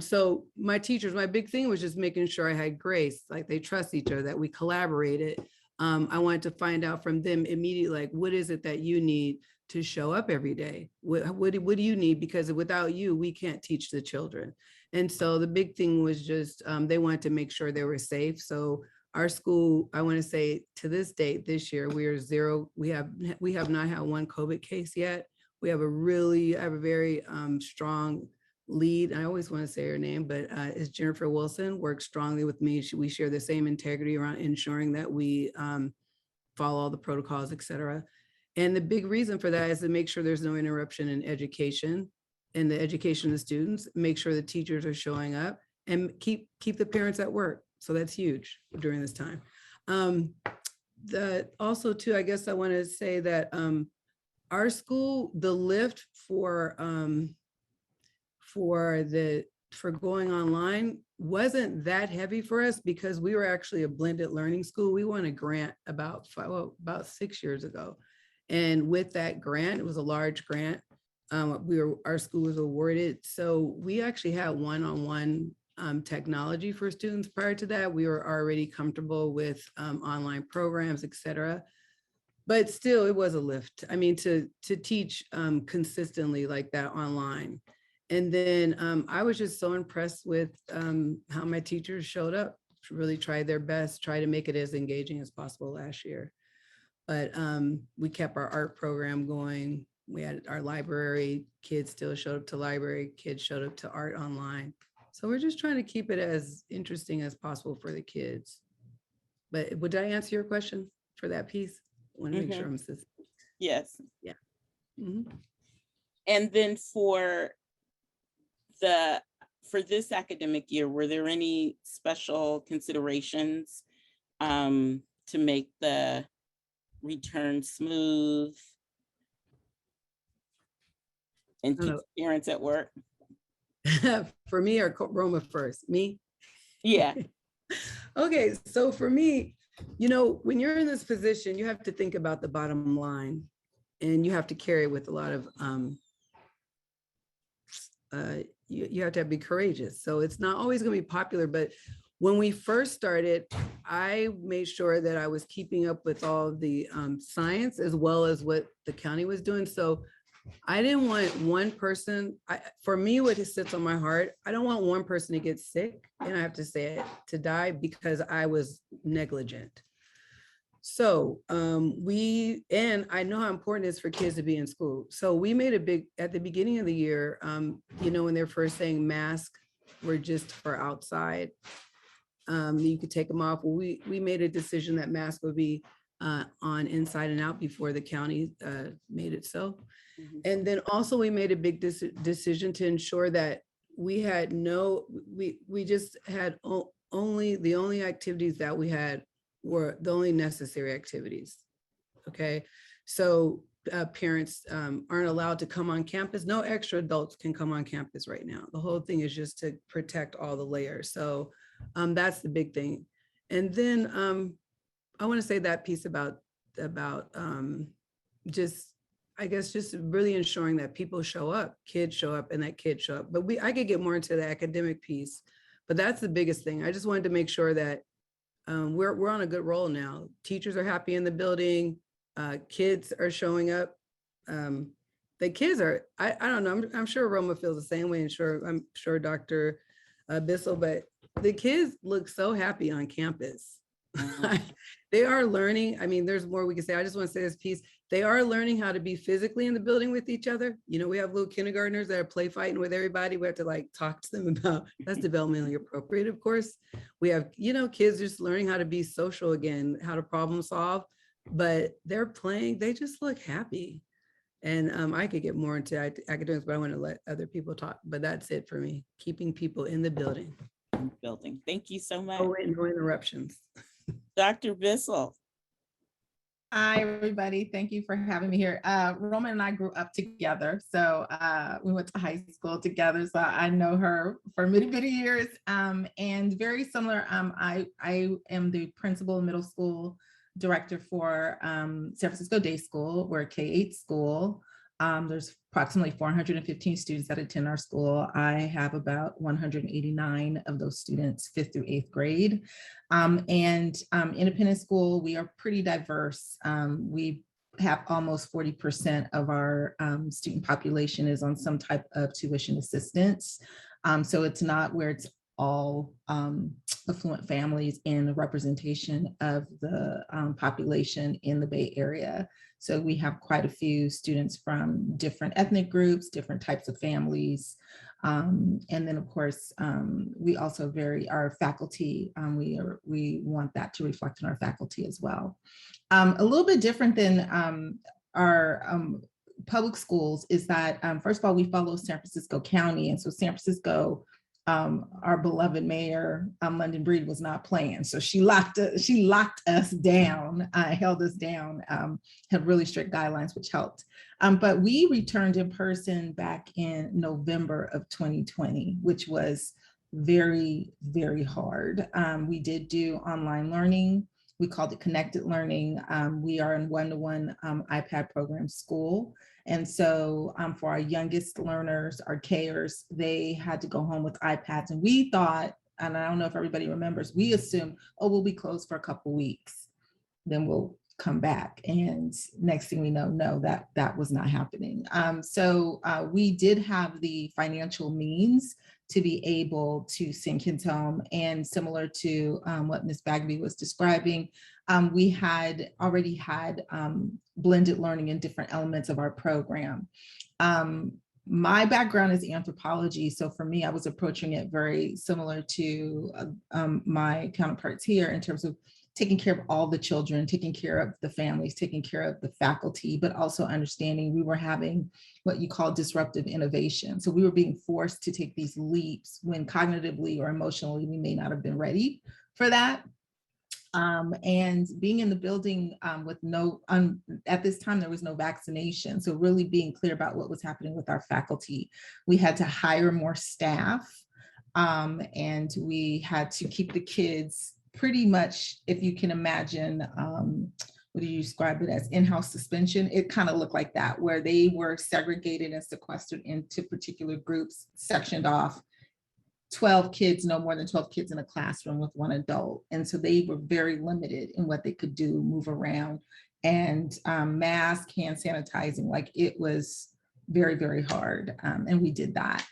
So my teachers, my big thing was just making sure I had grace, like they trust each other, that we collaborated. I wanted to find out from them immediately, like, what is it that you need to show up every day? What do you need? Because without you, we can't teach the children. And so the big thing was just, they wanted to make sure they were safe. So our school, I want to say to this date, this year, we are zero. We have not had one COVID case yet. We have a very strong lead. I always want to say her name, but it's Jennifer Wilson, works strongly with me. We share the same integrity around ensuring that we follow all the protocols, et cetera. And the big reason for that is to make sure there's no interruption in education and the education of the students, make sure the teachers are showing up, and keep the parents at work. So that's huge during this time. Also too, I guess I want to say that our school, the lift for going online wasn't that heavy for us, because we were actually a blended learning school. We won a grant about 6 years ago. And with that grant, it was a large grant, our school was awarded. So we actually had one-on-one technology for students. Prior to that, we were already comfortable with online programs, et cetera. But still, it was a lift. I mean, to teach consistently like that online. And then I was just so impressed with how my teachers showed up, really tried their best, try to make it as engaging as possible last year. But we kept our art program going. We had our library, kids still showed up to library, kids showed up to art online. So we're just trying to keep it as interesting as possible for the kids. But did I answer your question for that piece? I want to make sure I'm consistent. Yes. Yeah. Mm-hmm. And then for this academic year, were there any special considerations to make the return smooth and keep parents at work? For me or Roma first? Me? Yeah. Okay, so for me, you know, when you're in this position, you have to think about the bottom line, and you have to carry it with a lot of you have to be courageous. So it's not always going to be popular, but when we first started, I made sure that I was keeping up with all the science as well as what the county was doing. So I didn't want one person, for me, what sits on my heart, I don't want one person to get sick, and I have to say it, to die because I was negligent. So and I know how important it is for kids to be in school. So we made a big, at the beginning of the year, you know, when they're first saying masks were just for outside, you could take them off. Well, we made a decision that masks would be on inside and out before the county made it so. And then also we made a big decision to ensure that we had we just had only the only activities that we had were the only necessary activities. Okay, so parents aren't allowed to come on campus. No extra adults can come on campus right now. The whole thing is just to protect all the layers. So that's the big thing. And then I want to say that piece about just, I guess, just really ensuring that people show up, kids show up, and that kids show up. But I could get more into the academic piece, but that's the biggest thing. I just wanted to make sure that we're on a good roll now. Teachers are happy in the building. Kids are showing up. The kids are, I don't know, I'm sure Roma feels the same way, and I'm sure Dr. Bissell, but the kids look so happy on campus. They are learning. I mean, there's more we can say. I just want to say this piece. They are learning how to be physically in the building with each other. You know, we have little kindergartners that are play fighting with everybody. We have to like talk to them about, that's developmentally appropriate, of course. We have, you know, kids just learning how to be social again, how to problem solve, but they're playing, they just look happy. And I could get more into academics, but I want to let other people talk, but that's it for me. Keeping people in the building. Thank you so much. Oh, wait, no interruptions. Dr. Bissell. Hi, everybody. Thank you for having me here. Roman and I grew up together. So we went to high school together. So I know her for many, many years. And very similar, I am the principal middle school director for San Francisco Day School. We're a K-8 school. There's approximately 415 students that attend our school. I have about 189 of those students, 5th through 8th grade. Independent school, we are pretty diverse. We have almost 40% of our student population is on some type of tuition assistance. So it's not where it's all affluent families and the representation of the population in the Bay Area. So we have quite a few students from different ethnic groups, different types of families. And then of course, we also our faculty, we want that to reflect in our faculty as well. A little bit different than our public schools is that, first of all, we follow San Francisco County. And so San Francisco, our beloved mayor, London Breed, was not playing. So she locked us down, held us down, had really strict guidelines, which helped. But we returned in person back in November of 2020, which was very, very hard. We did do online learning. We called it connected learning. We are in one-to-one iPad program school. And so for our youngest learners, our Kers, they had to go home with iPads. And we thought, and I don't know if everybody remembers, we assumed, oh, we'll be closed for a couple weeks. Then we'll come back. And next thing we know, no, that was not happening. So we did have the financial means to be able to send kids home. And similar to what Ms. Bagby was describing, we had already had blended learning in different elements of our program. My background is anthropology. So for me, I was approaching it very similar to my counterparts here in terms of taking care of all the children, taking care of the families, taking care of the faculty, but also understanding we were having what you call disruptive innovation. So we were being forced to take these leaps when cognitively or emotionally we may not have been ready for that. And being in the building with no, at this time, there was no vaccination. So really being clear about what was happening with our faculty. We had to hire more staff and we had to keep the kids pretty much, if you can imagine, what do you describe it as, in-house suspension? It kind of looked like that, where they were segregated and sequestered into particular groups, sectioned off. 12 kids, no more than 12 kids in a classroom with one adult. And so they were very limited in what they could do, move around, and mask, hand sanitizing, like it was very, very hard. And we did that.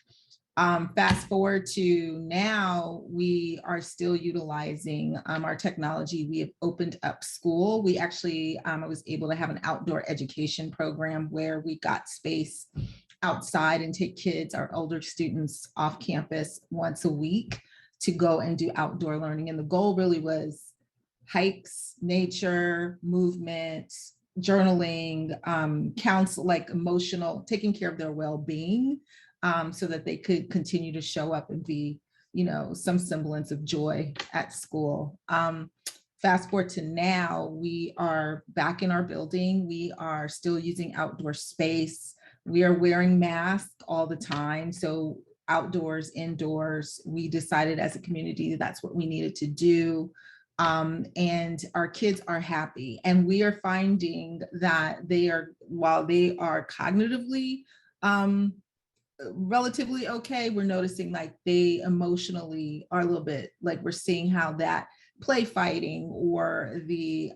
Fast forward to now, we are still utilizing our technology. We have opened up school. We actually, I was able to have an outdoor education program where we got space outside and take kids, our older students, off campus once a week to go and do outdoor learning. And the goal really was hikes, nature, movement, journaling, counsel, like emotional, taking care of their well-being, so that they could continue to show up and be, you know, some semblance of joy at school. Fast forward to now, we are back in our building. We are still using outdoor space. We are wearing masks all the time. So outdoors, indoors, we decided as a community that that's what we needed to do. And our kids are happy. And we are finding that they are, while they are cognitively relatively okay, we're noticing like they emotionally are a little bit, like we're seeing how that play fighting or the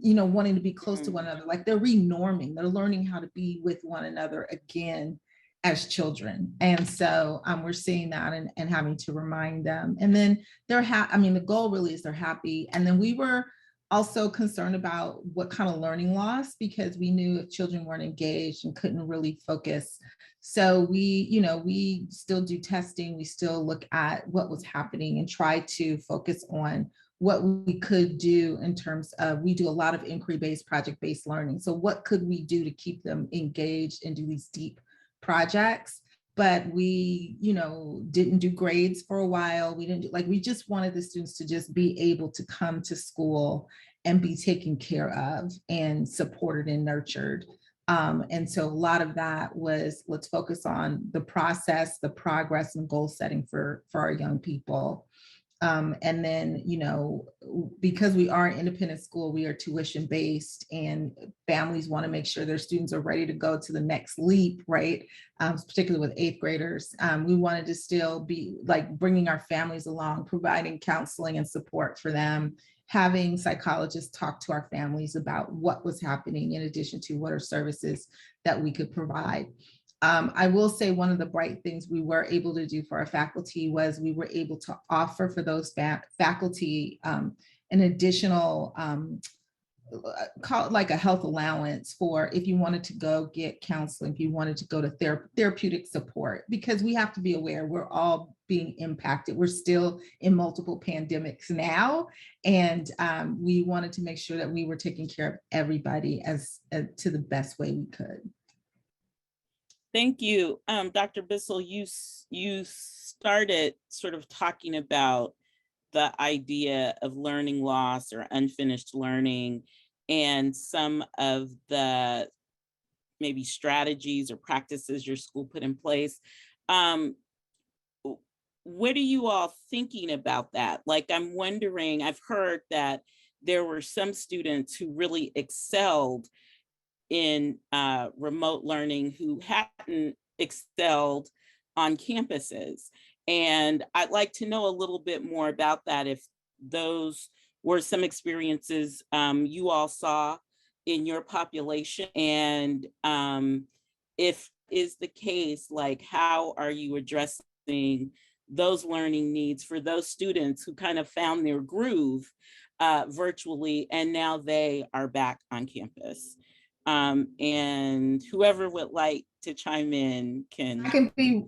you know, wanting to be close to one another, like they're renorming, they're learning how to be with one another again as children. And so we're seeing that and having to remind them. And then they're I mean, the goal really is they're happy. And then we were also concerned about what kind of learning loss, because we knew if children weren't engaged and couldn't really focus. So we, you know, we still do testing, we still look at what was happening and try to focus on what we could do in terms of, we do a lot of inquiry-based, project-based learning. So what could we do to keep them engaged and do these deep projects? But we, you know, didn't do grades for a while. We didn't do, like, we just wanted the students to just be able to come to school and be taken care of and supported and nurtured. And so a lot of that was, let's focus on the process, the progress, and goal setting for our young people. And then, you know, because we are an independent school, we are tuition based, and families want to make sure their students are ready to go to the next leap, right? Particularly with 8th graders. We wanted to still be like bringing our families along, providing counseling and support for them, having psychologists talk to our families about what was happening, in addition to what are services that we could provide. I will say one of the bright things we were able to do for our faculty was we were able to offer for those faculty an additional, call it like a health allowance for if you wanted to go get counseling, if you wanted to go to therapeutic support, because we have to be aware we're all being impacted. We're still in multiple pandemics now. And we wanted to make sure that we were taking care of everybody as to the best way we could. Thank you. Dr. Bissell, you started sort of talking about the idea of learning loss or unfinished learning and some of the maybe strategies or practices your school put in place. What are you all thinking about that? Like, I'm wondering, I've heard that there were some students who really excelled in remote learning who hadn't excelled on campuses. And I'd like to know a little bit more about that, if those were some experiences you all saw in your population? And if is the case, like, how are you addressing those learning needs for those students who kind of found their groove virtually, and now they are back on campus? And whoever would like to chime in can.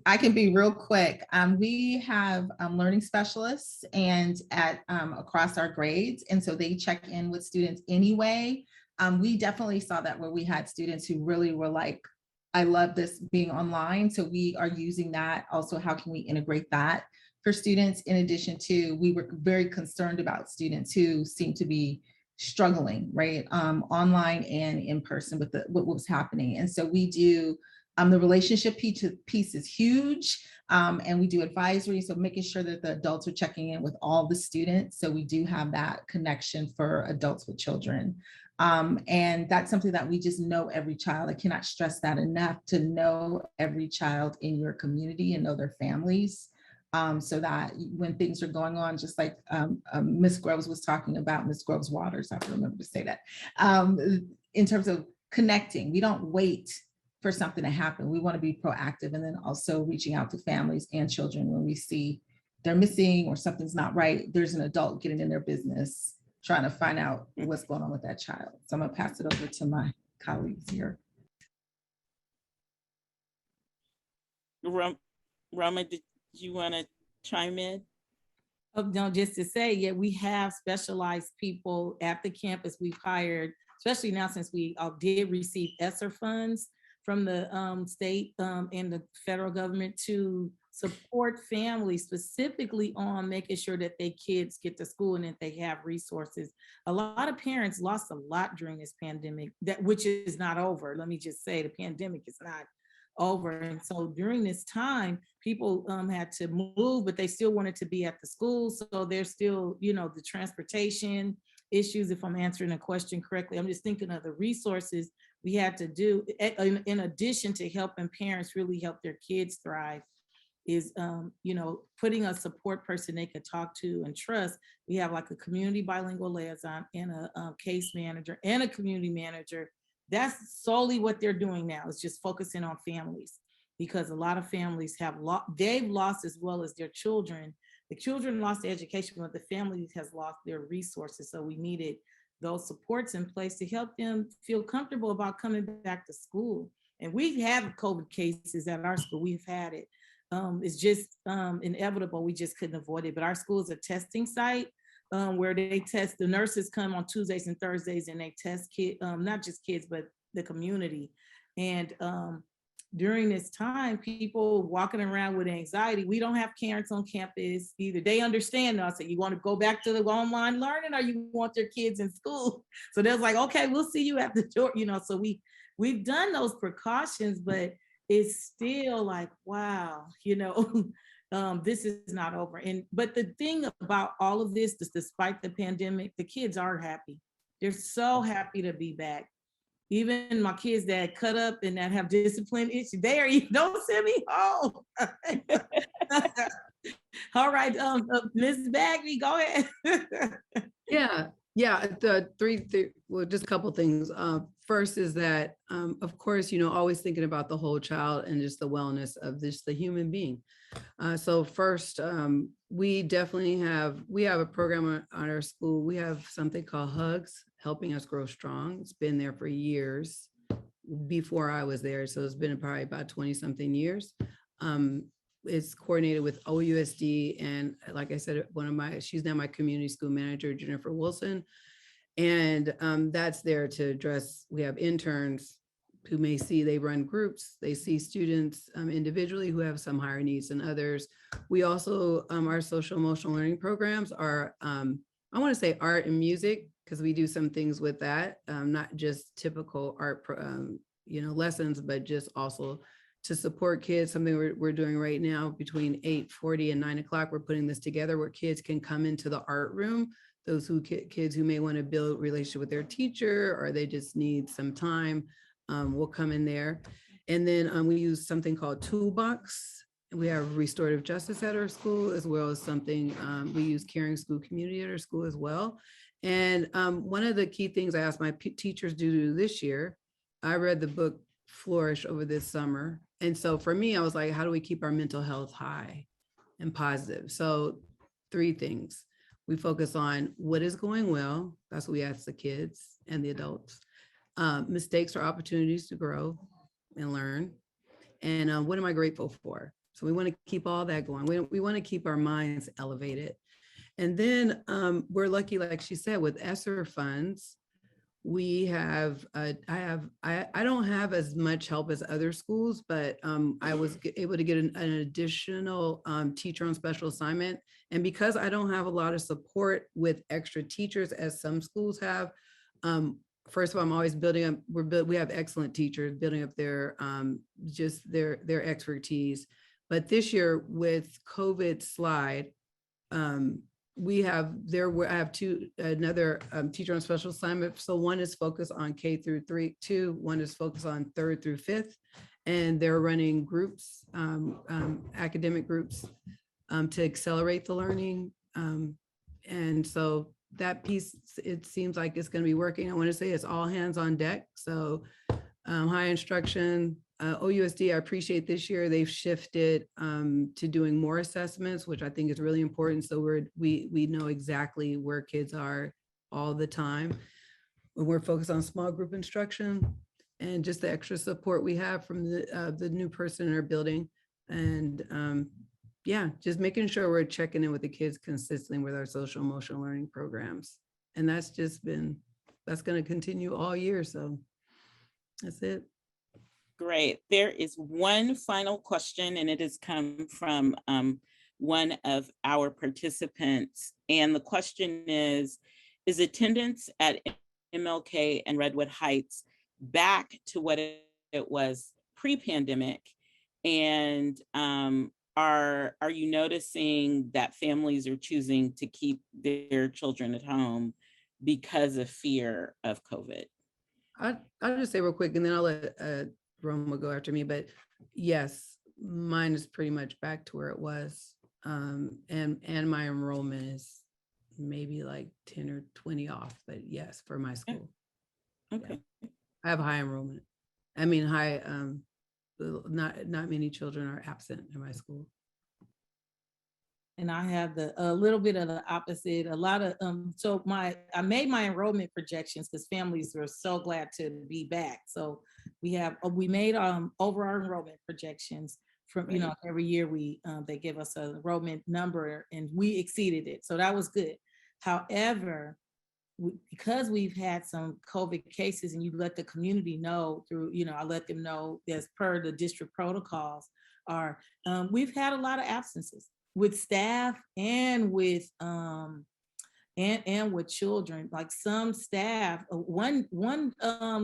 I can be real quick. We have learning specialists and at across our grades, and so they check in with students anyway. We definitely saw that where we had students who really were like, I love this being online. So we are using that. Also, how can we integrate that for students? In addition to, we were very concerned about students who seem to be struggling, right? Online and in person with what was happening. And so we do, the relationship piece is huge. And we do advisory. So making sure that the adults are checking in with all the students. So we do have that connection for adults with children. And that's something that we just know every child. I cannot stress that enough, to know every child in your community and know their families. So that when things are going on, just like Ms. Groves was talking about, Ms. Groves Waters, I have to remember to say that, in terms of connecting, we don't wait for something to happen. We want to be proactive, and then also reaching out to families and children when we see they're missing or something's not right. There's an adult getting in their business, trying to find out what's going on with that child. So I'm gonna pass it over to my colleagues here. Roma, did you want to chime in? Oh, no, just to say, yeah, we have specialized people at the campus. We've hired, especially now since we did receive ESSER funds from the state and the federal government to support families specifically on making sure that their kids get to school and that they have resources. A lot of parents lost a lot during this pandemic, which is not over. Let me just say, the pandemic is not over. And so during this time, people had to move, but they still wanted to be at the school. So there's still, the transportation issues, if I'm answering a question correctly. I'm just thinking of the resources we had to do in addition to helping parents really help their kids thrive, is putting a support person they could talk to and trust. We have like a community bilingual liaison and a case manager and a community manager. That's solely what they're doing now, is just focusing on families, because a lot of families they've lost as well as their children. The children lost their education, but the families has lost their resources. So we needed those supports in place to help them feel comfortable about coming back to school. And we've had COVID cases at our school. We've had it. It's just inevitable. We just couldn't avoid it. But our school is a testing site where they test. The nurses come on Tuesdays and Thursdays and they test kids, not just kids, but the community. And during this time, people walking around with anxiety. We don't have parents on campus either. They understand us. You want to go back to the online learning, or you want your kids in school? So they're like, okay, we'll see you at the door. So we've done those precautions, but it's still like, wow, this is not over. But the thing about all of this is, despite the pandemic, the kids are happy. They're so happy to be back. Even my kids that cut up and that have discipline issues, don't send me home. All right, Ms. Bagley, go ahead. Yeah. Well, just a couple things. First is that, of course, always thinking about the whole child and just the wellness of the human being. So first, we definitely have a program on our school. We have something called Hugs, Helping Us Grow Strong. It's been there for years before I was there. So it's been probably about 20 something years. It's coordinated with OUSD. And like I said, she's now my community school manager, Jennifer Wilson. And that's there to address, we have interns who they run groups, they see students individually who have some higher needs than others. We also, our social emotional learning programs are, I want to say art and music, because we do some things with that, not just typical art, lessons, but just also to support kids. Something we're doing right now between 8:40 and 9 o'clock. We're putting this together where kids can come into the art room. Those kids who may want to build a relationship with their teacher, or they just need some time, will come in there. And then we use something called Toolbox. We have restorative justice at our school, as well as something, we use Caring School Community at our school as well. And one of the key things I asked my teachers to do this year, I read the book Flourish over this summer. And so for me, I was like, how do we keep our mental health high and positive? So 3 things. We focus on what is going well. That's what we ask the kids and the adults. Mistakes are opportunities to grow and learn. And what am I grateful for? So we want to keep all that going. We want to keep our minds elevated. And then we're lucky, like she said, with ESSER funds, we have, I don't have as much help as other schools, but I was able to get an additional teacher on special assignment. And because I don't have a lot of support with extra teachers as some schools have, first of all, I'm always building up, we have excellent teachers building up their, just their expertise. But this year with COVID slide, I have another teacher on special assignment. So one is focused on K through 2, one is focused on 3rd through 5th, and they're running groups, academic groups to accelerate the learning. And so that piece, it seems like it's going to be working. I want to say it's all hands on deck. So high instruction, OUSD, I appreciate this year they've shifted to doing more assessments, which I think is really important. So we know exactly where kids are all the time. We're focused on small group instruction and just the extra support we have from the new person in our building. And yeah, just making sure we're checking in with the kids consistently with our social emotional learning programs. And that's going to continue all year. So that's it. Great. There is one final question, and it has come from one of our participants. And the question is attendance at MLK and Redwood Heights back to what it was pre-pandemic? And are you noticing that families are choosing to keep their children at home because of fear of COVID? I'll just say real quick, and then I'll let Roma go after me, but yes, mine is pretty much back to where it was. And my enrollment is maybe like 10 or 20 off, but yes, for my school. Okay. Yeah. I have high enrollment. I mean, not many children are absent in my school. And I have a little bit of the opposite. A lot of so I made my enrollment projections because families were so glad to be back. So we made over our enrollment projections from every year they give us an enrollment number and we exceeded it. So that was good. However, because we've had some COVID cases and you let the community know through, I let them know as per the district protocols we've had a lot of absences with staff and with and with children. Like some staff, one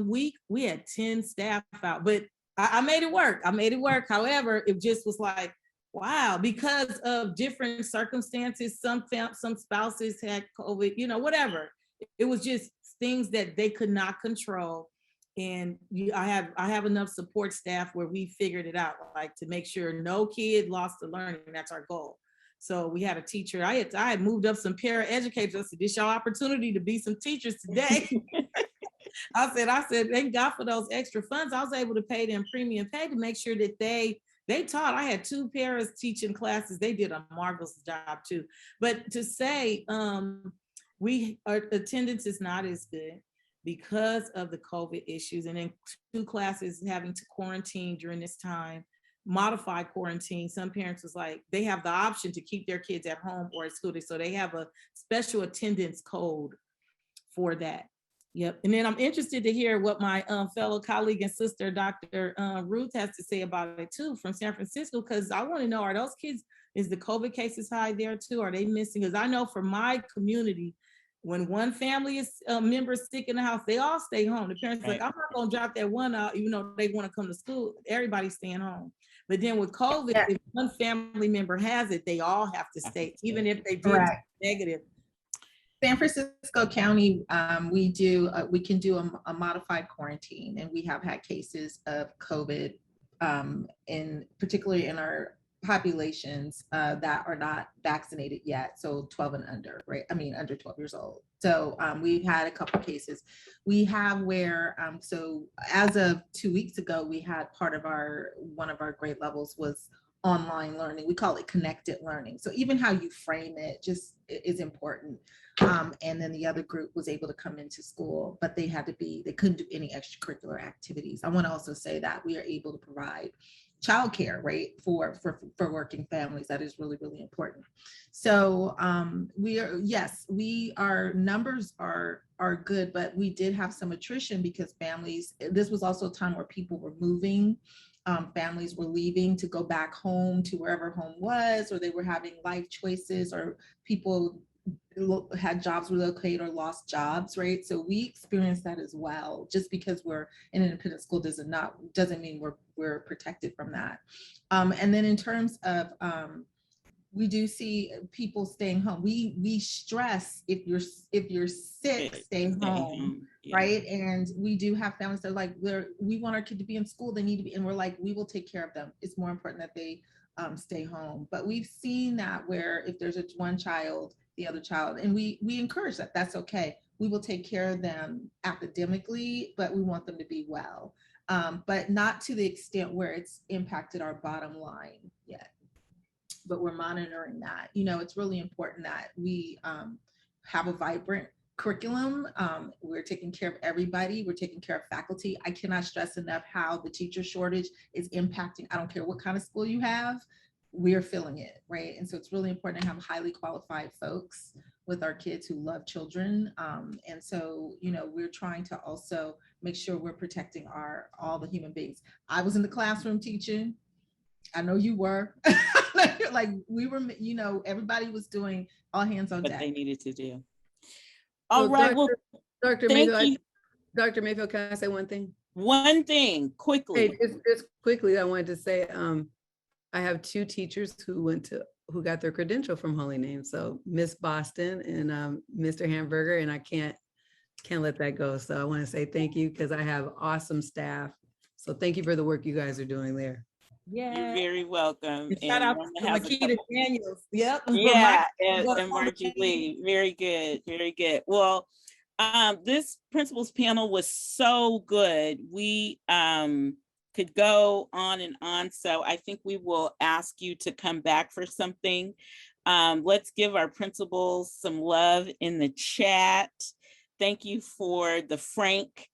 week we had 10 staff out, but I made it work. However, it just was like, wow, because of different circumstances, some spouses had COVID, whatever. It was just things that they could not control. And I have enough support staff where we figured it out, like to make sure no kid lost the learning. That's our goal. So we had a teacher. I had moved up some para-educators. I said, this is your opportunity to be some teachers today. I said, thank God for those extra funds. I was able to pay them premium pay to make sure that they taught. I had 2 paras teaching classes. They did a marvelous job too. But to say our attendance is not as good because of the COVID issues, and then 2 classes having to quarantine during this time, modified quarantine. Some parents was like, they have the option to keep their kids at home or at school. So they have a special attendance code for that. Yep. And then I'm interested to hear what my fellow colleague and sister, Dr. Ruth, has to say about it too from San Francisco, because I want to know, are those kids, is the COVID cases high there too? Are they missing? Because I know for my community, when one family is member sick in the house, they all stay home. The parents like, I'm not going to drop that one out, even though they want to come to school. Everybody's staying home. But then with COVID, if one family member has it, they all have to stay, even if they did negative. San Francisco County, we can do a modified quarantine, and we have had cases of COVID, particularly in our populations that are not vaccinated yet, so 12 and under, right? I mean, under 12 years old. So we've had a couple cases. We have where, so as of 2 weeks ago, we had one of our grade levels was online learning. We call it connected learning. So even how you frame it just is important. And then the other group was able to come into school, but they couldn't do any extracurricular activities. I want to also say that we are able to provide childcare, right, for working families. That is really, really important. So our numbers are good, but we did have some attrition because this was also a time where people were moving. Families were leaving to go back home to wherever home was, or they were having life choices, or people had jobs relocated or lost jobs, right? So we experienced that as well. Just because we're in an independent school doesn't mean we're protected from that. And then in terms of we do see people staying home. We stress if you're sick, stay home, yeah. right? And we do have families that are like, we want our kid to be in school. They need to be, and we're like, we will take care of them. It's more important that they stay home. But we've seen that where if there's one child, the other child, and we encourage that. That's okay. We will take care of them academically, but we want them to be well, but not to the extent where it's impacted our bottom line yet. But we're monitoring that. It's really important that we have a vibrant curriculum. We're taking care of everybody. We're taking care of faculty. I cannot stress enough how the teacher shortage is impacting. I don't care what kind of school you have, we're feeling it, right? And so it's really important to have highly qualified folks with our kids who love children. And so, we're trying to also make sure we're protecting all the human beings. I was in the classroom teaching. I know you were. Like we were, everybody was doing all hands on deck. What they needed to do. All right. Dr. Mayfield, Dr. Mayfield, can I say one thing? One thing, quickly. Hey, just quickly, I wanted to say, I have two teachers who got their credential from Holy Name. So Miss Boston and Mr. Hamburger, and I can't let that go. So I want to say thank you because I have awesome staff. So thank you for the work you guys are doing there. Yeah, you're very welcome. And shout out to Makita Daniels. Yep. Yeah, and Margie Lee. Very good, very good. Well, this principals panel was so good. We could go on and on. So I think we will ask you to come back for something. Let's give our principals some love in the chat. Thank you for the frank,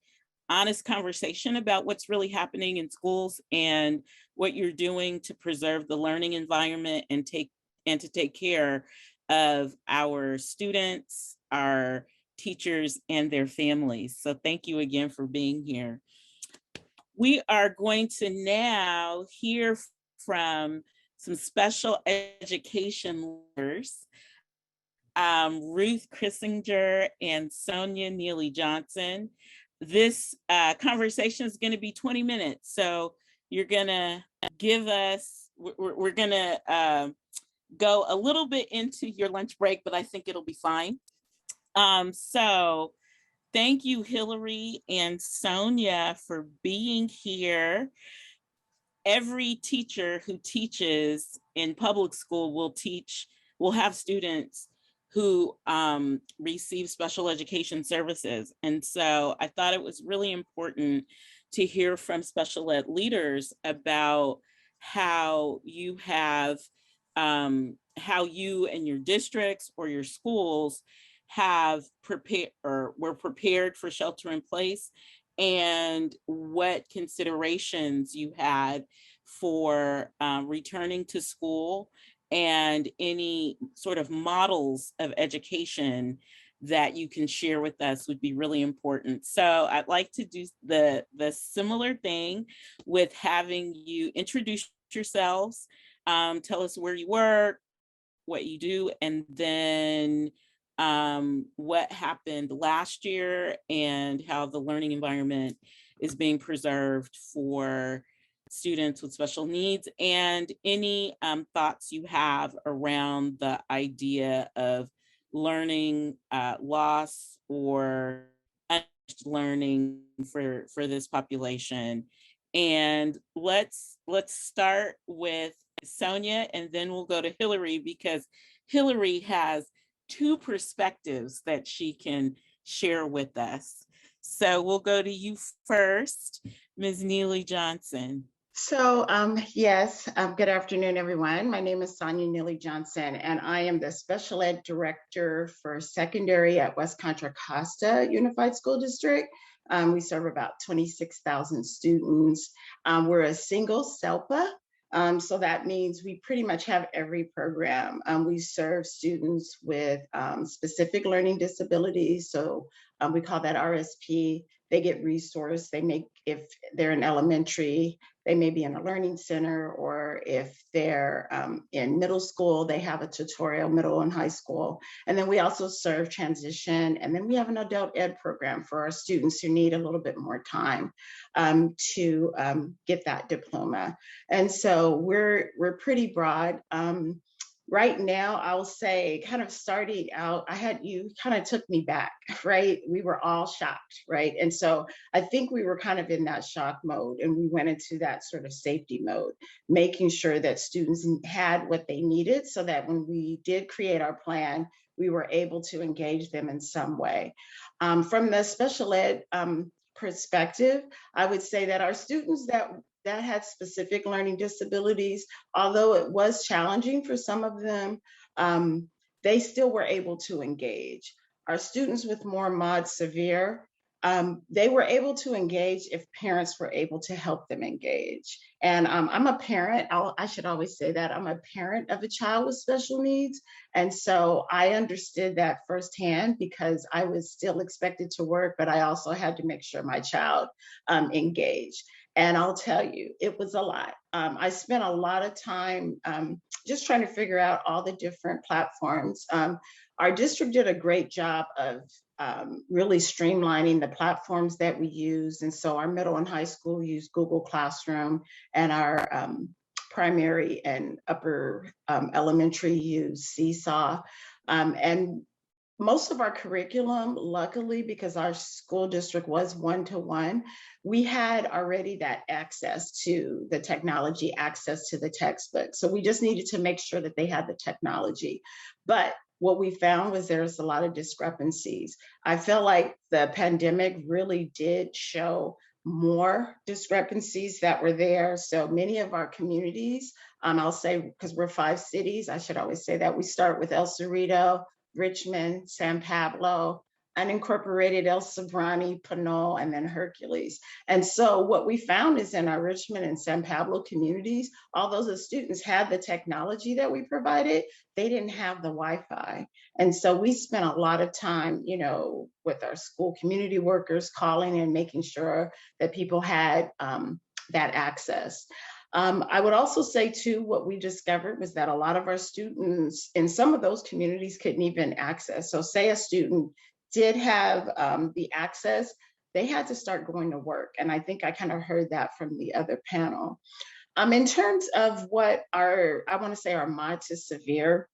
honest conversation about what's really happening in schools and what you're doing to preserve the learning environment and to take care of our students, our teachers, and their families. So thank you again for being here. We are going to now hear from some special education leaders, Ruth Chrissinger and Sonia Neely Johnson. This conversation is going to be 20 minutes. So you're going to give us, we're going to go a little bit into your lunch break, but I think it'll be fine. So thank you, Hillary and Sonia, for being here. Every teacher who teaches in public school will have students who receive special education services. And so I thought it was really important to hear from special ed leaders about how you have, how you and your districts or your schools have prepared or were prepared for shelter in place, and what considerations you had for returning to school, and any sort of models of education that you can share with us would be really important. So I'd like to do the similar thing with having you introduce yourselves, tell us where you work, what you do, and then what happened last year and how the learning environment is being preserved for students with special needs, and any thoughts you have around the idea of learning loss or learning for this population. And let's start with Sonia, and then we'll go to Hillary, because Hillary has two perspectives that she can share with us. So we'll go to you first, Ms. Neely Johnson. So yes, good afternoon, everyone. My name is Sonia Neely Johnson, and I am the Special Ed Director for Secondary at West Contra Costa Unified School District. We serve about 26,000 students. We're a single SELPA, so that means we pretty much have every program. We serve students with specific learning disabilities, so we call that RSP. They get resourced. If they're in elementary, they may be in a learning center, or if they're in middle school, they have a tutorial, middle and high school. And then we also serve transition. And then we have an adult ed program for our students who need a little bit more time to get that diploma. And so we're pretty broad. Right now, I'll say, kind of starting out, you kind of took me back, right? We were all shocked, right? And so I think we were kind of in that shock mode, and we went into that sort of safety mode, making sure that students had what they needed so that when we did create our plan, we were able to engage them in some way. From the special ed perspective, I would say that our students that had specific learning disabilities, although it was challenging for some of them, they still were able to engage. Our students with more mod severe, they were able to engage if parents were able to help them engage. And I'm a parent, I should always say that, I'm a parent of a child with special needs. And so I understood that firsthand because I was still expected to work, but I also had to make sure my child engaged. And I'll tell you, it was a lot. I spent a lot of time just trying to figure out all the different platforms. Our district did a great job of really streamlining the platforms that we use. And so our middle and high school use Google Classroom, and our primary and upper elementary use Seesaw. And most of our curriculum, luckily, because our school district was one-to-one, we had already that access to the technology, access to the textbook. So we just needed to make sure that they had the technology. But what we found was there's a lot of discrepancies. I feel like the pandemic really did show more discrepancies that were there. So many of our communities, I'll say, because we're 5 cities, I should always say that we start with El Cerrito, Richmond, San Pablo, unincorporated El Sobrani, Pinole, and then Hercules. And so what we found is in our Richmond and San Pablo communities, although the students had the technology that we provided, they didn't have the Wi-Fi. And so we spent a lot of time, with our school community workers calling and making sure that people had that access. I would also say too, what we discovered was that a lot of our students in some of those communities couldn't even access. So say a student did have the access, they had to start going to work. And I think I kind of heard that from the other panel. In terms of what I want to say our mod to severe,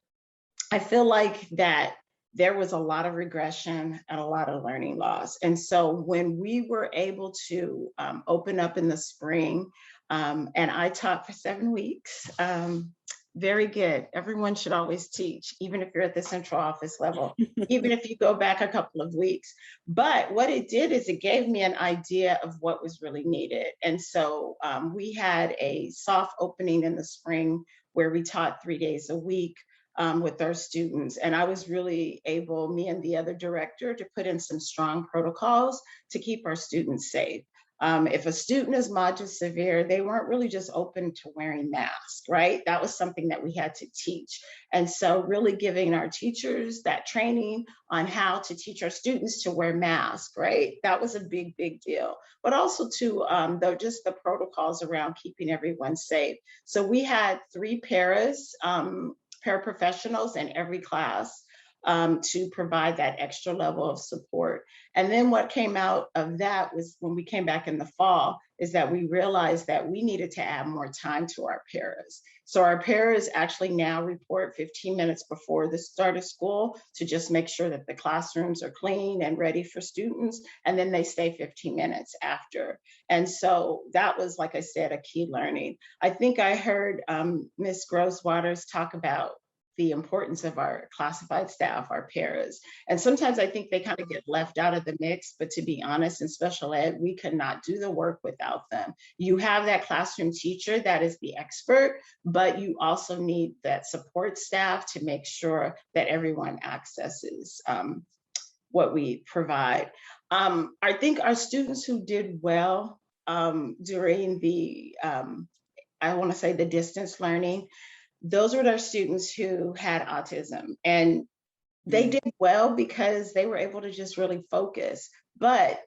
I feel like that there was a lot of regression and a lot of learning loss. And so when we were able to open up in the spring, and I taught for 7 weeks, very good. Everyone should always teach, even if you're at the central office level, even if you go back a couple of weeks. But what it did is it gave me an idea of what was really needed. And so we had a soft opening in the spring where we taught 3 days a week with our students. And I was really able, me and the other director, to put in some strong protocols to keep our students safe. If a student is mod to severe, they weren't really just open to wearing masks, right? That was something that we had to teach. And so really giving our teachers that training on how to teach our students to wear masks, right? That was a big, big deal. But also to just the protocols around keeping everyone safe. So we had 3 paraprofessionals in every class to provide that extra level of support. And then what came out of that was when we came back in the fall, is that we realized that we needed to add more time to our paras. So our paras actually now report 15 minutes before the start of school to just make sure that the classrooms are clean and ready for students. And then they stay 15 minutes after. And so that was, like I said, a key learning. I think I heard Ms. Grosswaters talk about the importance of our classified staff, our paras. And sometimes I think they kind of get left out of the mix, but to be honest, in special ed, we could not do the work without them. You have that classroom teacher that is the expert, but you also need that support staff to make sure that everyone accesses what we provide. I think our students who did well during the, I want to say the distance learning, those were our students who had autism, and they did well because they were able to just really focus. But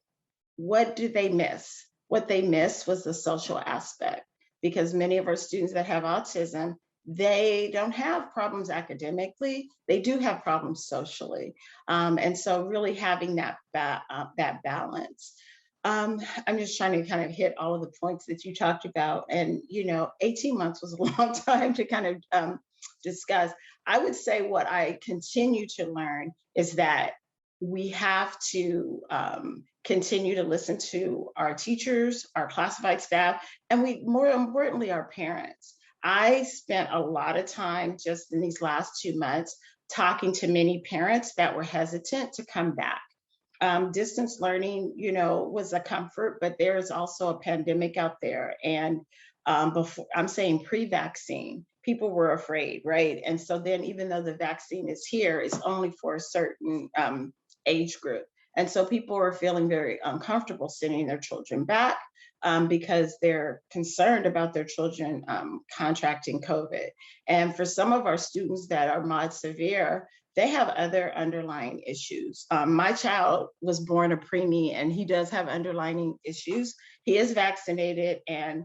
what did they miss? What they missed was the social aspect, because many of our students that have autism, they don't have problems academically, they do have problems socially. And so really having that balance. I'm just trying to kind of hit all of the points that you talked about. And, 18 months was a long time to kind of discuss. I would say what I continue to learn is that we have to continue to listen to our teachers, our classified staff, and more importantly, our parents. I spent a lot of time just in these last 2 months talking to many parents that were hesitant to come back. Distance learning, was a comfort, but there is also a pandemic out there. And before, I'm saying pre-vaccine, people were afraid, right? And so then even though the vaccine is here, it's only for a certain age group. And so people are feeling very uncomfortable sending their children back because they're concerned about their children contracting COVID. And for some of our students that are mod severe, they have other underlying issues. My child was born a preemie, and he does have underlying issues. He is vaccinated, and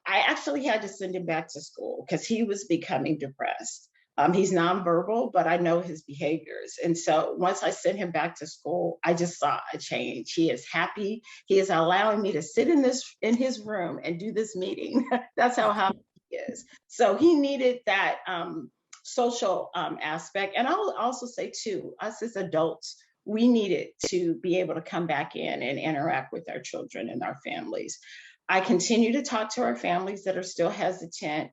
I actually had to send him back to school because he was becoming depressed. He's nonverbal, but I know his behaviors. And so once I sent him back to school, I just saw a change. He is happy. He is allowing me to sit in his room and do this meeting. That's how happy he is. So he needed that social aspect. And I'll also say too, us as adults, we needed to be able to come back in and interact with our children and our families. I continue to talk to our families that are still hesitant.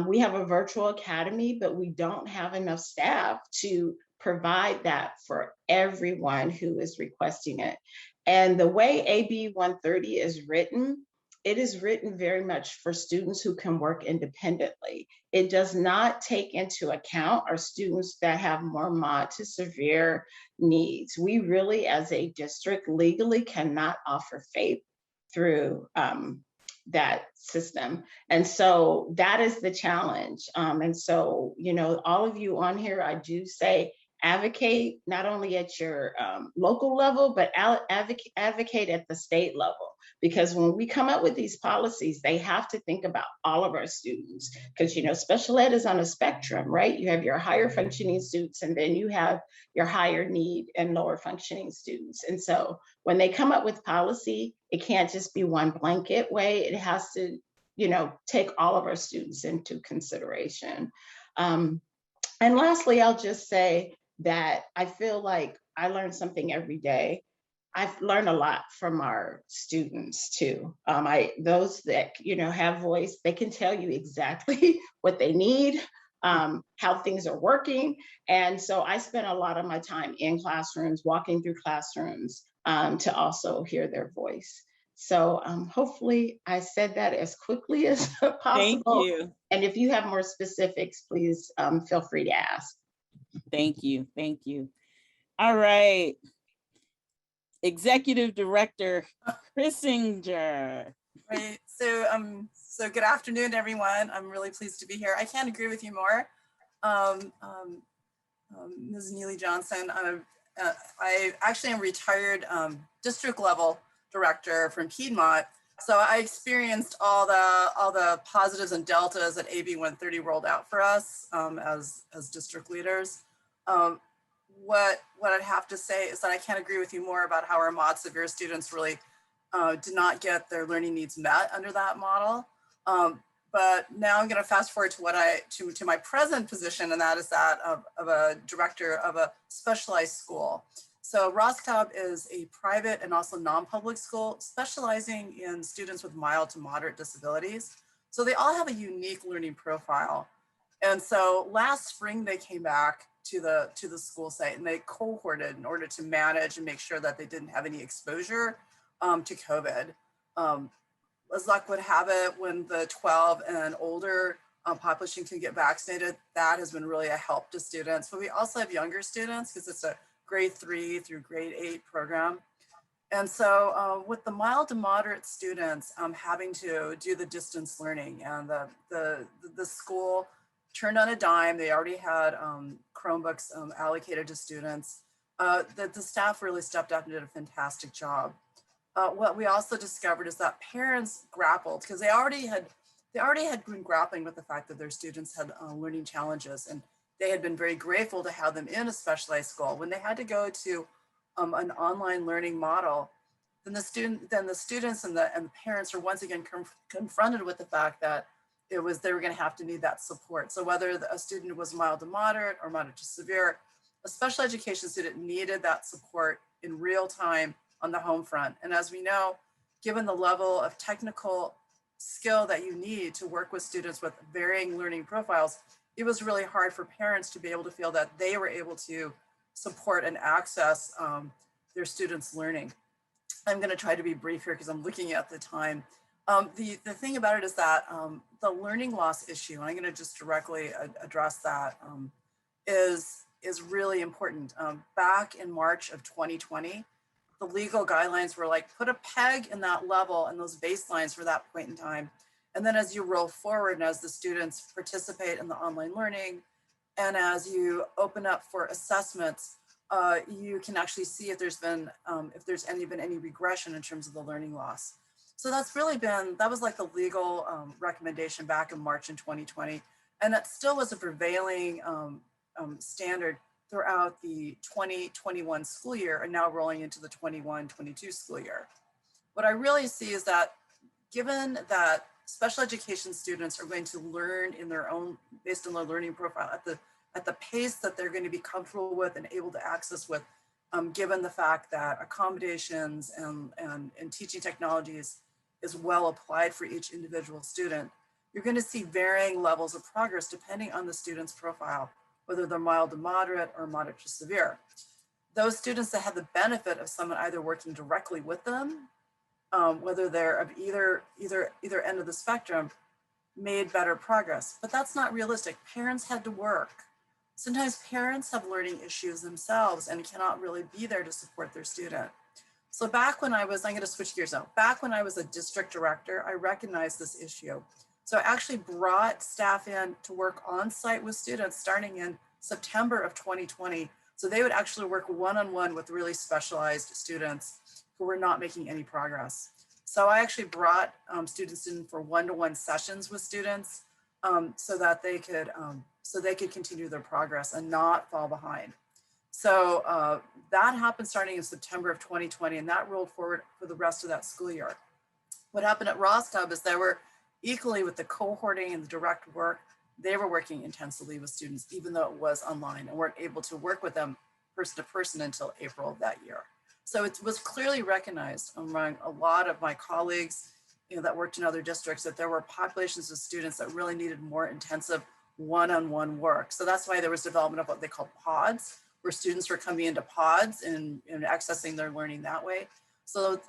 We have a virtual academy, but we don't have enough staff to provide that for everyone who is requesting it. And the way AB 130 is written, it is written very much for students who can work independently. It does not take into account our students that have more mod to severe needs. We really, as a district, legally cannot offer FAPE through that system. And so that is the challenge. And so, all of you on here, I do say, advocate not only at your local level, but advocate at the state level. Because when we come up with these policies, they have to think about all of our students. Because, special ed is on a spectrum, right? You have your higher functioning students, and then you have your higher need and lower functioning students. And so when they come up with policy, it can't just be one blanket way. It has to, take all of our students into consideration. And lastly, I'll just say that I feel like I learn something every day. I've learned a lot from our students too. Those that have voice, they can tell you exactly what they need, how things are working. And so I spent a lot of my time in classrooms, walking through classrooms to also hear their voice. So hopefully I said that as quickly as possible. Thank you. And if you have more specifics, please feel free to ask. Thank you. Thank you. All right. Executive Director Chrisinger. Right. So good afternoon, everyone. I'm really pleased to be here. I can't agree with you more. Ms. Neely Johnson, I actually am retired district level director from Piedmont. So I experienced all the positives and deltas that AB 130 rolled out for us as district leaders. What I'd have to say is that I can't agree with you more about how our mod severe students really did not get their learning needs met under that model. But now I'm going to fast forward to my present position, and that is that of a director of a specialized school. So Rostow is a private and also non-public school specializing in students with mild to moderate disabilities. So they all have a unique learning profile. And so last spring they came back to the school site and they cohorted in order to manage and make sure that they didn't have any exposure to COVID. As luck would have it, when the 12 and older population can get vaccinated, that has been really a help to students. But we also have younger students because it's a grade 3 through grade 8 program. And so with the mild to moderate students having to do the distance learning, and the school turned on a dime, they already had Chromebooks allocated to students, that the staff really stepped up and did a fantastic job. What we also discovered is that parents grappled because they already had been grappling with the fact that their students had learning challenges, and they had been very grateful to have them in a specialized school. When they had to go to an online learning model, then the students and the parents are once again confronted with the fact that they were going to have to need that support. So whether a student was mild to moderate or moderate to severe, a special education student needed that support in real time on the home front. And as we know, given the level of technical skill that you need to work with students with varying learning profiles, it was really hard for parents to be able to feel that they were able to support and access their students' learning. I'm going to try to be brief here because I'm looking at the time. The thing about it is that the learning loss issue, and I'm going to just directly address that, is really important. Back in March of 2020, the legal guidelines were like, put a peg in that level and those baselines for that point in time. And then as you roll forward and as the students participate in the online learning, and as you open up for assessments, you can actually see if there's been any regression in terms of the learning loss. So that was like the legal recommendation back in March in 2020. And that still was a prevailing standard throughout the 2021 school year and now rolling into the 21-22 school year. What I really see is that given that special education students are going to learn in their own, based on their learning profile at the pace that they're going to be comfortable with and able to access with, given the fact that accommodations and teaching technologies is well applied for each individual student, you're going to see varying levels of progress depending on the student's profile, whether they're mild to moderate or moderate to severe. Those students that have the benefit of someone either working directly with them, whether they're of either end of the spectrum, made better progress. But that's not realistic. Parents had to work. Sometimes parents have learning issues themselves and cannot really be there to support their student. So back when I'm going to switch gears now. Back when I was a district director, I recognized this issue. So I actually brought staff in to work on site with students starting in September of 2020. So they would actually work one-on-one with really specialized students who were not making any progress. So I actually brought students in for one-to-one sessions with students so that they could continue their progress and not fall behind. So that happened starting in September of 2020, and that rolled forward for the rest of that school year. What happened at Roscoe is they were equally with the cohorting and the direct work, they were working intensively with students, even though it was online, and weren't able to work with them person to person until April of that year. So it was clearly recognized among a lot of my colleagues, that worked in other districts, that there were populations of students that really needed more intensive one-on-one work. So that's why there was development of what they call pods, where students were coming into pods and accessing their learning that way. So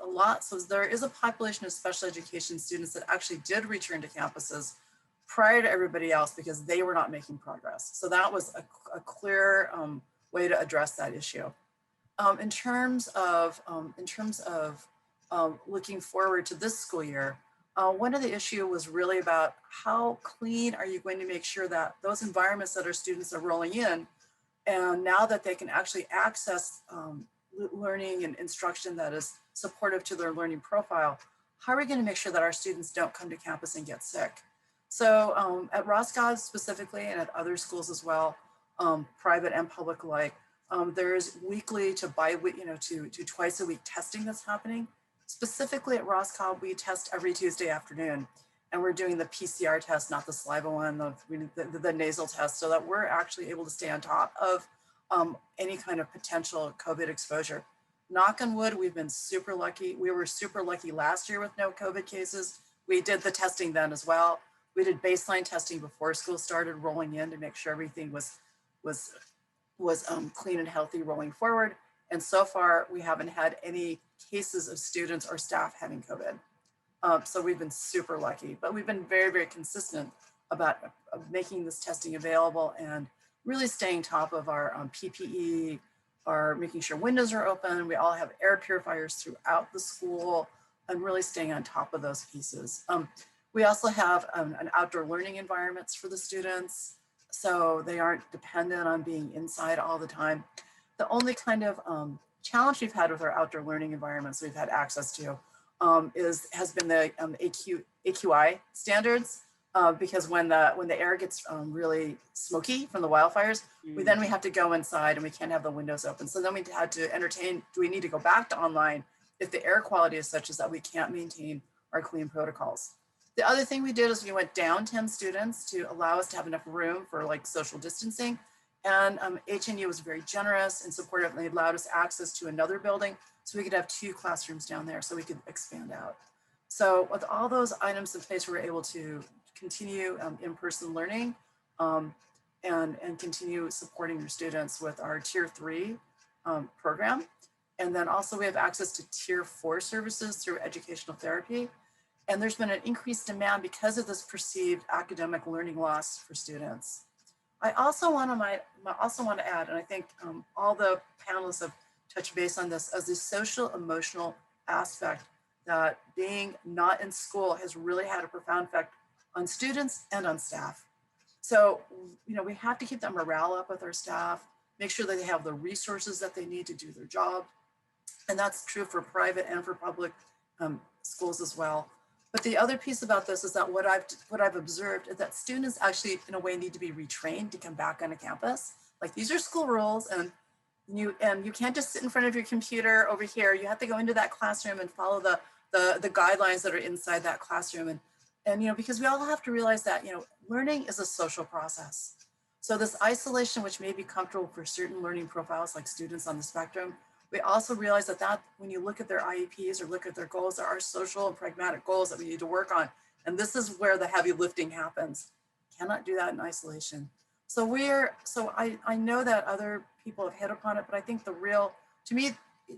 there is a population of special education students that actually did return to campuses prior to everybody else because they were not making progress. So that was a clear way to address that issue. In terms of looking forward to this school year, one of the issues was really about how clean are you going to make sure that those environments that our students are rolling in, and now that they can actually access learning and instruction that is supportive to their learning profile, how are we going to make sure that our students don't come to campus and get sick? So at Roscoe specifically, and at other schools as well, private and public alike, there is weekly to to twice a week testing that's happening. Specifically at Roscoe, we test every Tuesday afternoon, and we're doing the PCR test, not the saliva one, the nasal test, so that we're actually able to stay on top of any kind of potential COVID exposure. Knock on wood, we've been super lucky. We were super lucky last year with no COVID cases. We did the testing then as well. We did baseline testing before school started rolling in to make sure everything was clean and healthy rolling forward. And so far, we haven't had any cases of students or staff having COVID. So we've been super lucky, but we've been very, very consistent about making this testing available and really staying top of our PPE, our making sure windows are open. We all have air purifiers throughout the school and really staying on top of those pieces. We also have an outdoor learning environments for the students, so they aren't dependent on being inside all the time. The only kind of challenge we've had with our outdoor learning environments we've had access to has been the AQI standards, because when the air gets really smoky from the wildfires, we have to go inside and we can't have the windows open. So then we had to entertain, do we need to go back to online if the air quality is such as that we can't maintain our clean protocols? The other thing we did is we went down 10 students to allow us to have enough room for like social distancing. And HNU was very generous and supportive, and they allowed us access to another building so we could have 2 classrooms down there so we could expand out. So with all those items in place, we were able to continue in-person learning and continue supporting your students with our Tier 3 program. And then also we have access to Tier 4 services through educational therapy. And there's been an increased demand because of this perceived academic learning loss for students. I also want to add, and I think all the panelists have touched base on this, as the social emotional aspect that being not in school has really had a profound effect on students and on staff. So, we have to keep that morale up with our staff, make sure that they have the resources that they need to do their job. And that's true for private and for public schools as well. But the other piece about this is that what I've observed is that students actually, in a way, need to be retrained to come back on a campus. Like, these are school rules, and you can't just sit in front of your computer over here. You have to go into that classroom and follow the guidelines that are inside that classroom. And because we all have to realize that learning is a social process. So this isolation, which may be comfortable for certain learning profiles like students on the spectrum, we also realize that when you look at their IEPs or look at their goals, there are social and pragmatic goals that we need to work on. And this is where the heavy lifting happens. Cannot do that in isolation. So I know that other people have hit upon it, but I think to me,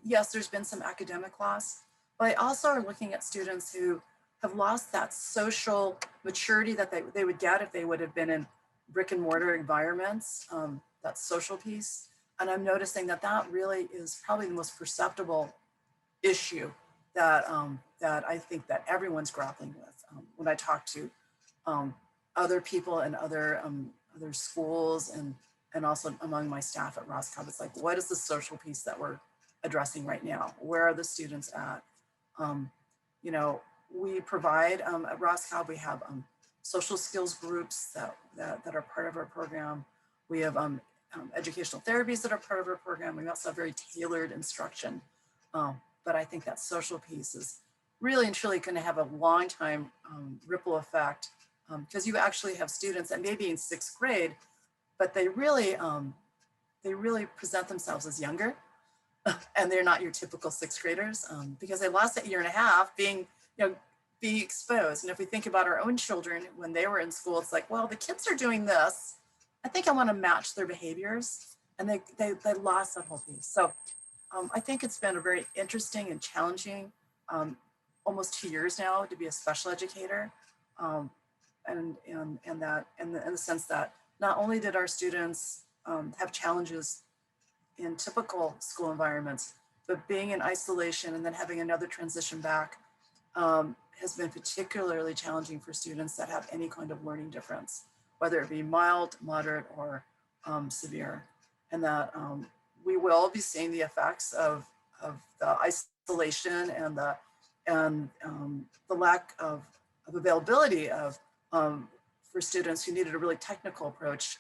yes, there's been some academic loss, but I also are looking at students who have lost that social maturity that they would get if they would have been in brick and mortar environments, that social piece. And I'm noticing that really is probably the most perceptible issue that I think that everyone's grappling with. When I talk to other people and other schools and also among my staff at Roscoe, it's like, what is the social piece that we're addressing right now? Where are the students at? We provide at Roscoe, we have social skills groups that are part of our program. We have educational therapies that are part of our program. We also have very tailored instruction. But I think that social piece is really and truly going to have a long time ripple effect, because you actually have students that may be in 6th grade, but they really present themselves as younger, and they're not your typical 6th graders, because they lost that year and a half being exposed. And if we think about our own children when they were in school, it's like, well, the kids are doing this, I think I want to match their behaviors, and they lost that whole piece. So I think it's been a very interesting and challenging almost 2 years now to be a special educator, and in the sense that not only did our students have challenges in typical school environments, but being in isolation and then having another transition back has been particularly challenging for students that have any kind of learning difference, whether it be mild, moderate, or severe. And that we will be seeing the effects of the isolation and the lack of availability for students who needed a really technical approach,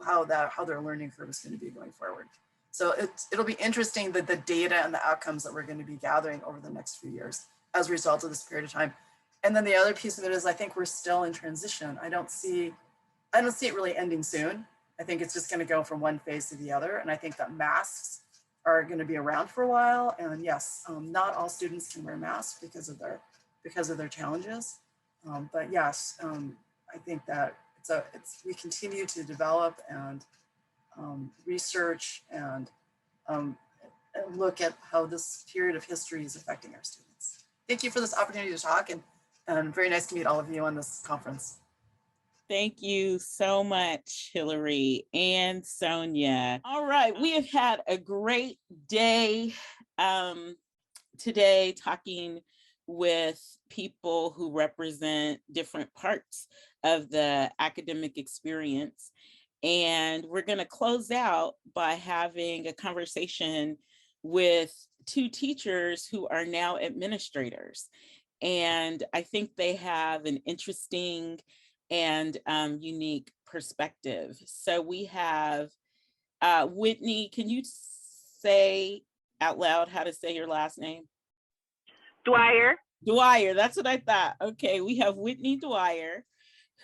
how their learning curve is going to be going forward. So it'll be interesting that the data and the outcomes that we're going to be gathering over the next few years as a result of this period of time. And then the other piece of it is I think we're still in transition. I don't see it really ending soon. I think it's just going to go from one phase to the other. And I think that masks are going to be around for a while. And yes, not all students can wear masks because of their challenges. But yes, I think that we continue to develop and research and look at how this period of history is affecting our students. Thank you for this opportunity to talk, and very nice to meet all of you on this conference. Thank you so much, Hillary and Sonia. All right, we have had a great day today talking with people who represent different parts of the academic experience. And we're going to close out by having a conversation with two teachers who are now administrators. And I think they have an interesting and unique perspective. So we have Whitney, can you say out loud how to say your last name? Dwyer. Dwyer, that's what I thought. Okay, we have Whitney Dwyer,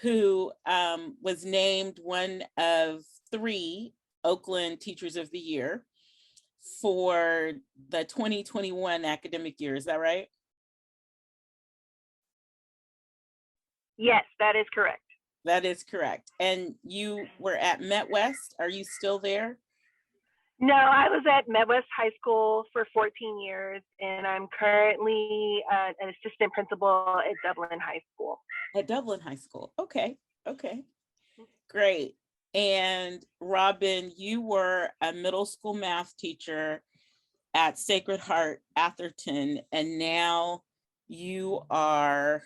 who was named one of 3 Oakland Teachers of the Year for the 2021 academic year. Is that right? Yes, that is correct. That is correct. And you were at Met West. Are you still there? No, I was at Midwest High School for 14 years, and I'm currently an assistant principal at Dublin High School. At Dublin High School. Okay. Okay. Great. And Robin, you were a middle school math teacher at Sacred Heart Atherton, and now you are...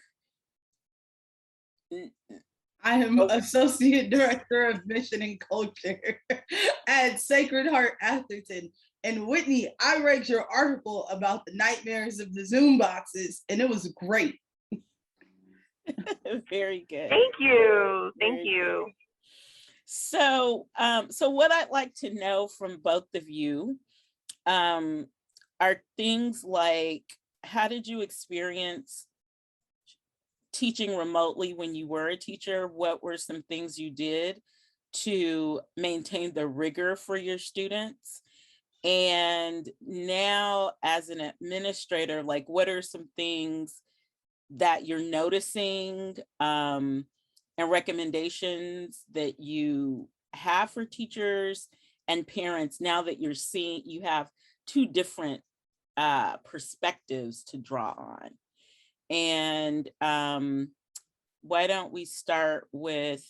I am Associate Director of Mission and Culture at Sacred Heart Atherton. And Whitney, I read your article about the nightmares of the Zoom boxes, and it was great. Very good. Thank you. Thank you. Good. So what I'd like to know from both of you are things like, how did you experience teaching remotely when you were a teacher? What were some things you did to maintain the rigor for your students? And now as an administrator, like, what are some things that you're noticing and recommendations that you have for teachers and parents now that you're seeing, you have 2 different perspectives to draw on? And why don't we start with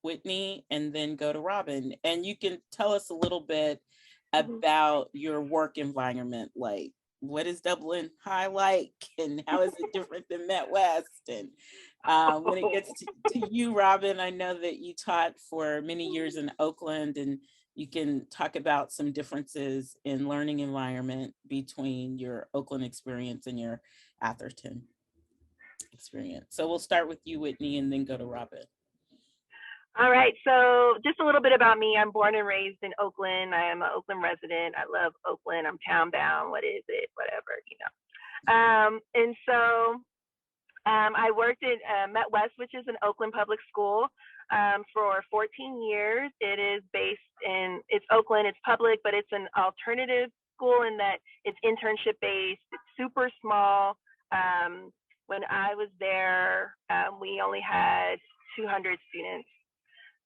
Whitney and then go to Robin? And you can tell us a little bit about your work environment, like what is Dublin High like, and how is it different than Met West? And when it gets to you, Robin, I know that you taught for many years in Oakland, and you can talk about some differences in learning environment between your Oakland experience and your Atherton experience. So we'll start with you, Whitney, and then go to Robin. All right, so just a little bit about me. I'm born and raised in Oakland. I am an Oakland resident. I love Oakland. I'm town bound. What is it? Whatever, you know. And so I worked at Met West, which is an Oakland public school, for 14 years. It is based in, it's Oakland, it's public, but it's an alternative school in that it's internship based. It's super small. When I was there, we only had 200 students.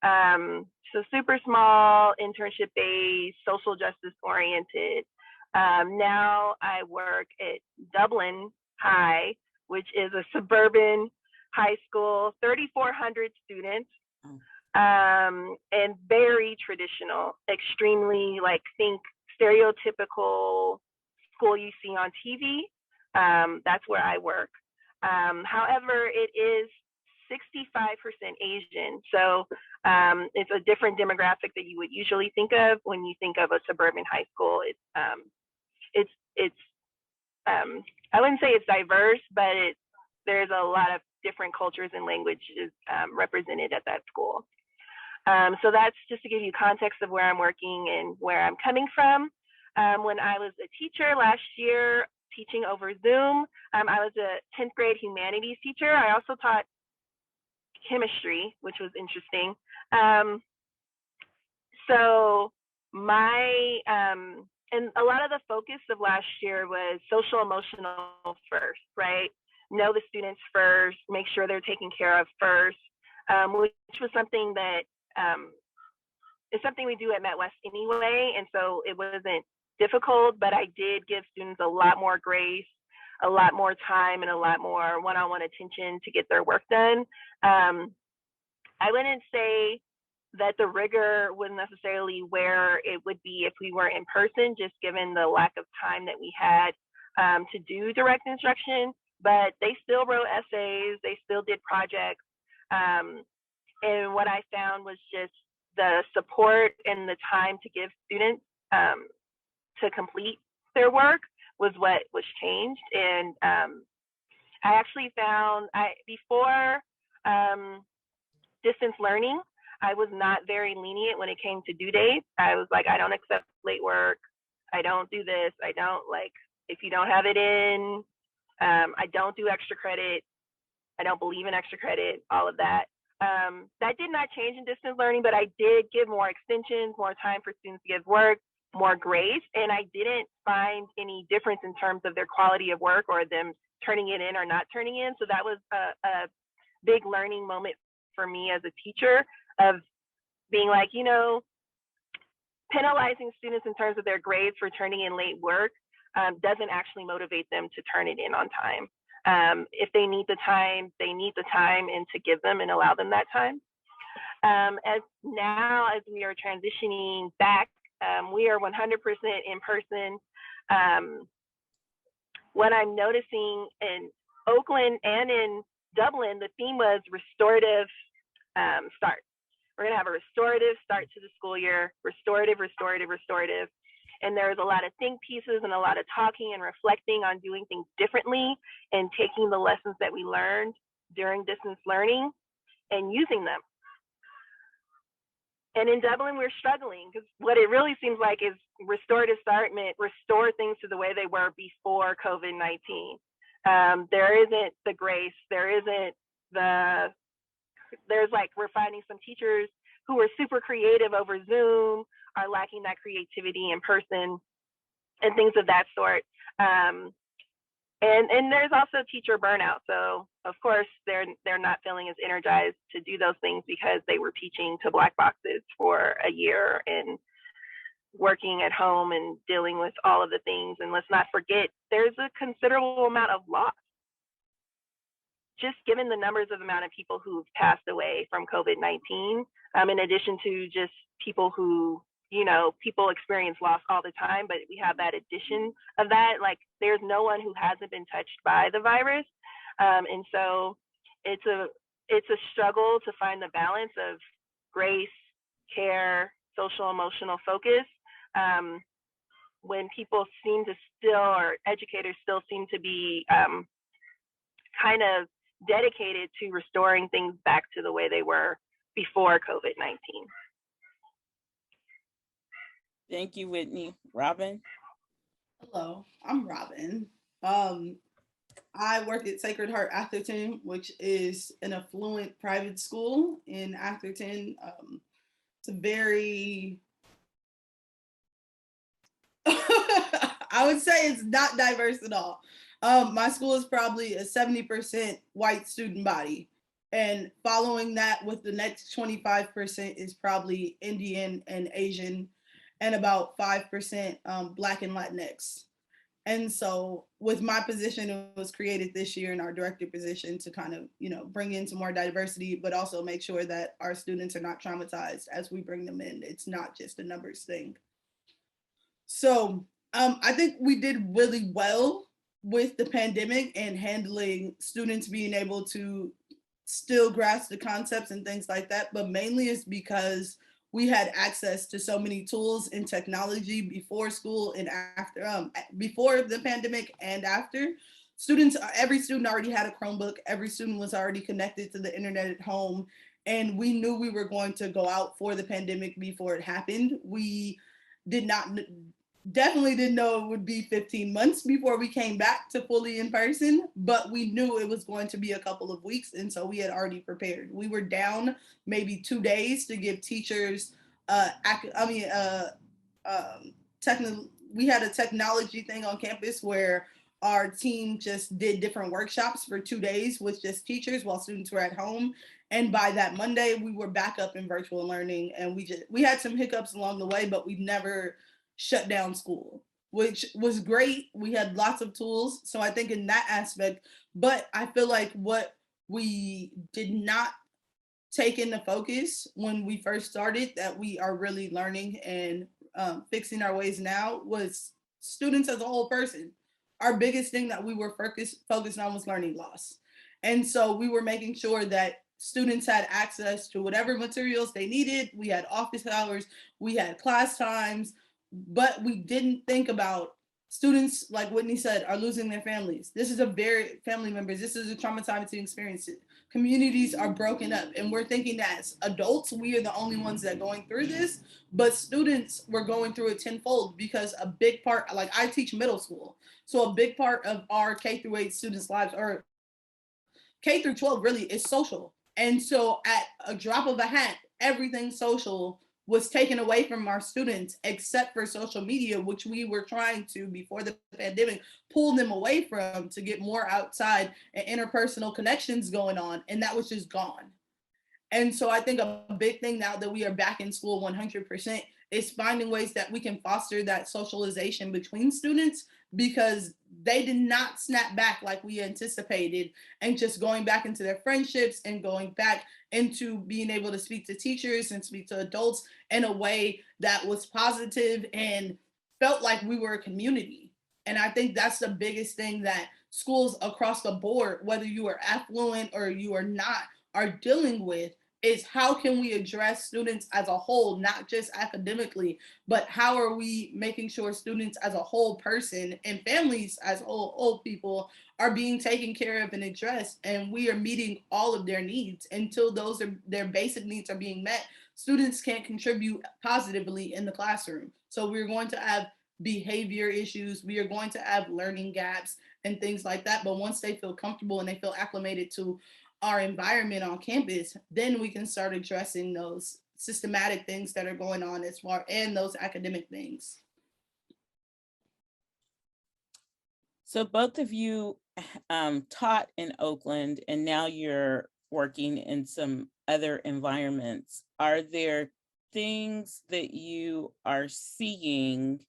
So super small, internship based, social justice oriented. Now I work at Dublin High, which is a suburban high school, 3,400 students, and very traditional, extremely, like, think stereotypical school you see on TV. That's where I work. However, it is 65% Asian. So it's a different demographic that you would usually think of when you think of a suburban high school. I wouldn't say it's diverse, but there's a lot of different cultures and languages represented at that school. So that's just to give you context of where I'm working and where I'm coming from. When I was a teacher last year, teaching over Zoom, I was a 10th grade humanities teacher. I also taught chemistry, which was interesting. So and a lot of the focus of last year was social emotional first, right? know the students first, make sure they're taken care of first, which was something that is something we do at Met West anyway. And so it wasn't difficult, but I did give students a lot more grace, a lot more time, and a lot more one-on-one attention to get their work done. I wouldn't say that the rigor was necessarily where it would be if we were in person, just given the lack of time that we had to do direct instruction, but they still wrote essays, they still did projects. And what I found was just the support and the time to give students to complete their work was what was changed. And I actually found before distance learning, I was not very lenient when it came to due dates. I was like, I don't accept late work. I don't do this. I don't if you don't have it in, I don't do extra credit. I don't believe in extra credit, all of that. That did not change in distance learning, but I did give more extensions, more time for students to give work, more grace, and I didn't find any difference in terms of their quality of work or them turning it in or not turning in. So that was a big learning moment for me as a teacher of being like, penalizing students in terms of their grades for turning in late work doesn't actually motivate them to turn it in on time. If they need the time, they need the time, and to give them and allow them that time. As we are transitioning back, we are 100% in person. What I'm noticing in Oakland and in Dublin, the theme was restorative start. We're going to have a restorative start to the school year, restorative. And there's a lot of think pieces and a lot of talking and reflecting on doing things differently and taking the lessons that we learned during distance learning and using them. And in Dublin, we're struggling because what it really seems like is restorative start meant restore things to the way they were before COVID-19. There isn't the grace, there's we're finding some teachers who are super creative over Zoom are lacking that creativity in person and things of that sort. And there's also teacher burnout. So of course they're not feeling as energized to do those things because they were teaching to black boxes for a year and working at home and dealing with all of the things. And let's not forget, there's a considerable amount of loss. Just given the numbers of amount of people who've passed away from COVID-19, in addition to just people who, people experience loss all the time, but we have that addition of that, there's no one who hasn't been touched by the virus. And so it's a struggle to find the balance of grace, care, social, emotional focus, when people seem to or educators still seem to be kind of dedicated to restoring things back to the way they were before COVID-19. Thank you, Whitney. Robin? Hello, I'm Robin. I work at Sacred Heart Atherton, which is an affluent private school in Atherton. It's a very, I would say it's not diverse at all. My school is probably a 70% white student body. And following that with the next 25% is probably Indian and Asian, and about 5% Black and Latinx. And so with my position, it was created this year in our director position to kind of, bring in some more diversity, but also make sure that our students are not traumatized as we bring them in. It's not just a numbers thing. So I think we did really well with the pandemic and handling students being able to still grasp the concepts and things like that, but mainly it's because we had access to so many tools and technology before school and after, before the pandemic and after. Every student already had a Chromebook, every student was already connected to the internet at home, and we knew we were going to go out for the pandemic before it happened. We definitely didn't know it would be 15 months before we came back to fully in person, but we knew it was going to be a couple of weeks, and so we had already prepared. We were down maybe 2 days to give teachers, we had a technology thing on campus where our team just did different workshops for 2 days with just teachers while students were at home. And by that Monday, we were back up in virtual learning, and we had some hiccups along the way, but we never shut down school, which was great. We had lots of tools. So I think in that aspect, but I feel like what we did not take into focus when we first started that we are really learning and fixing our ways now was students as a whole person. Our biggest thing that we were focused on was learning loss. And so we were making sure that students had access to whatever materials they needed. We had office hours, we had class times, but we didn't think about students, like Whitney said, are losing their families. This is a very family members. This is a traumatizing experience. Communities are broken up, and we're thinking that as adults, we are the only ones that are going through this, but students were going through it tenfold because a big part, like I teach middle school. So a big part of our K-8 students' lives, or K through 12 really, is social. And so at a drop of a hat, everything social was taken away from our students except for social media, which we were trying to, before the pandemic, pull them away from to get more outside and interpersonal connections going on. And that was just gone. And so I think a big thing now that we are back in school 100% is finding ways that we can foster that socialization between students, because they did not snap back like we anticipated, and just going back into their friendships and going back into being able to speak to teachers and speak to adults in a way that was positive and felt like we were a community. And I think that's the biggest thing that schools across the board, whether you are affluent or you are not, are dealing with, is how can we address students as a whole, not just academically, but how are we making sure students as a whole person and families as whole people are being taken care of and addressed, and we are meeting all of their needs. Until their basic needs are being met, students can't contribute positively in the classroom. So we're going to have behavior issues, we are going to have learning gaps and things like that. But once they feel comfortable and they feel acclimated to our environment on campus, then we can start addressing those systematic things that are going on as far, and those academic things. So both of you taught in Oakland, and now you're working in some other environments. Are there things that you are seeing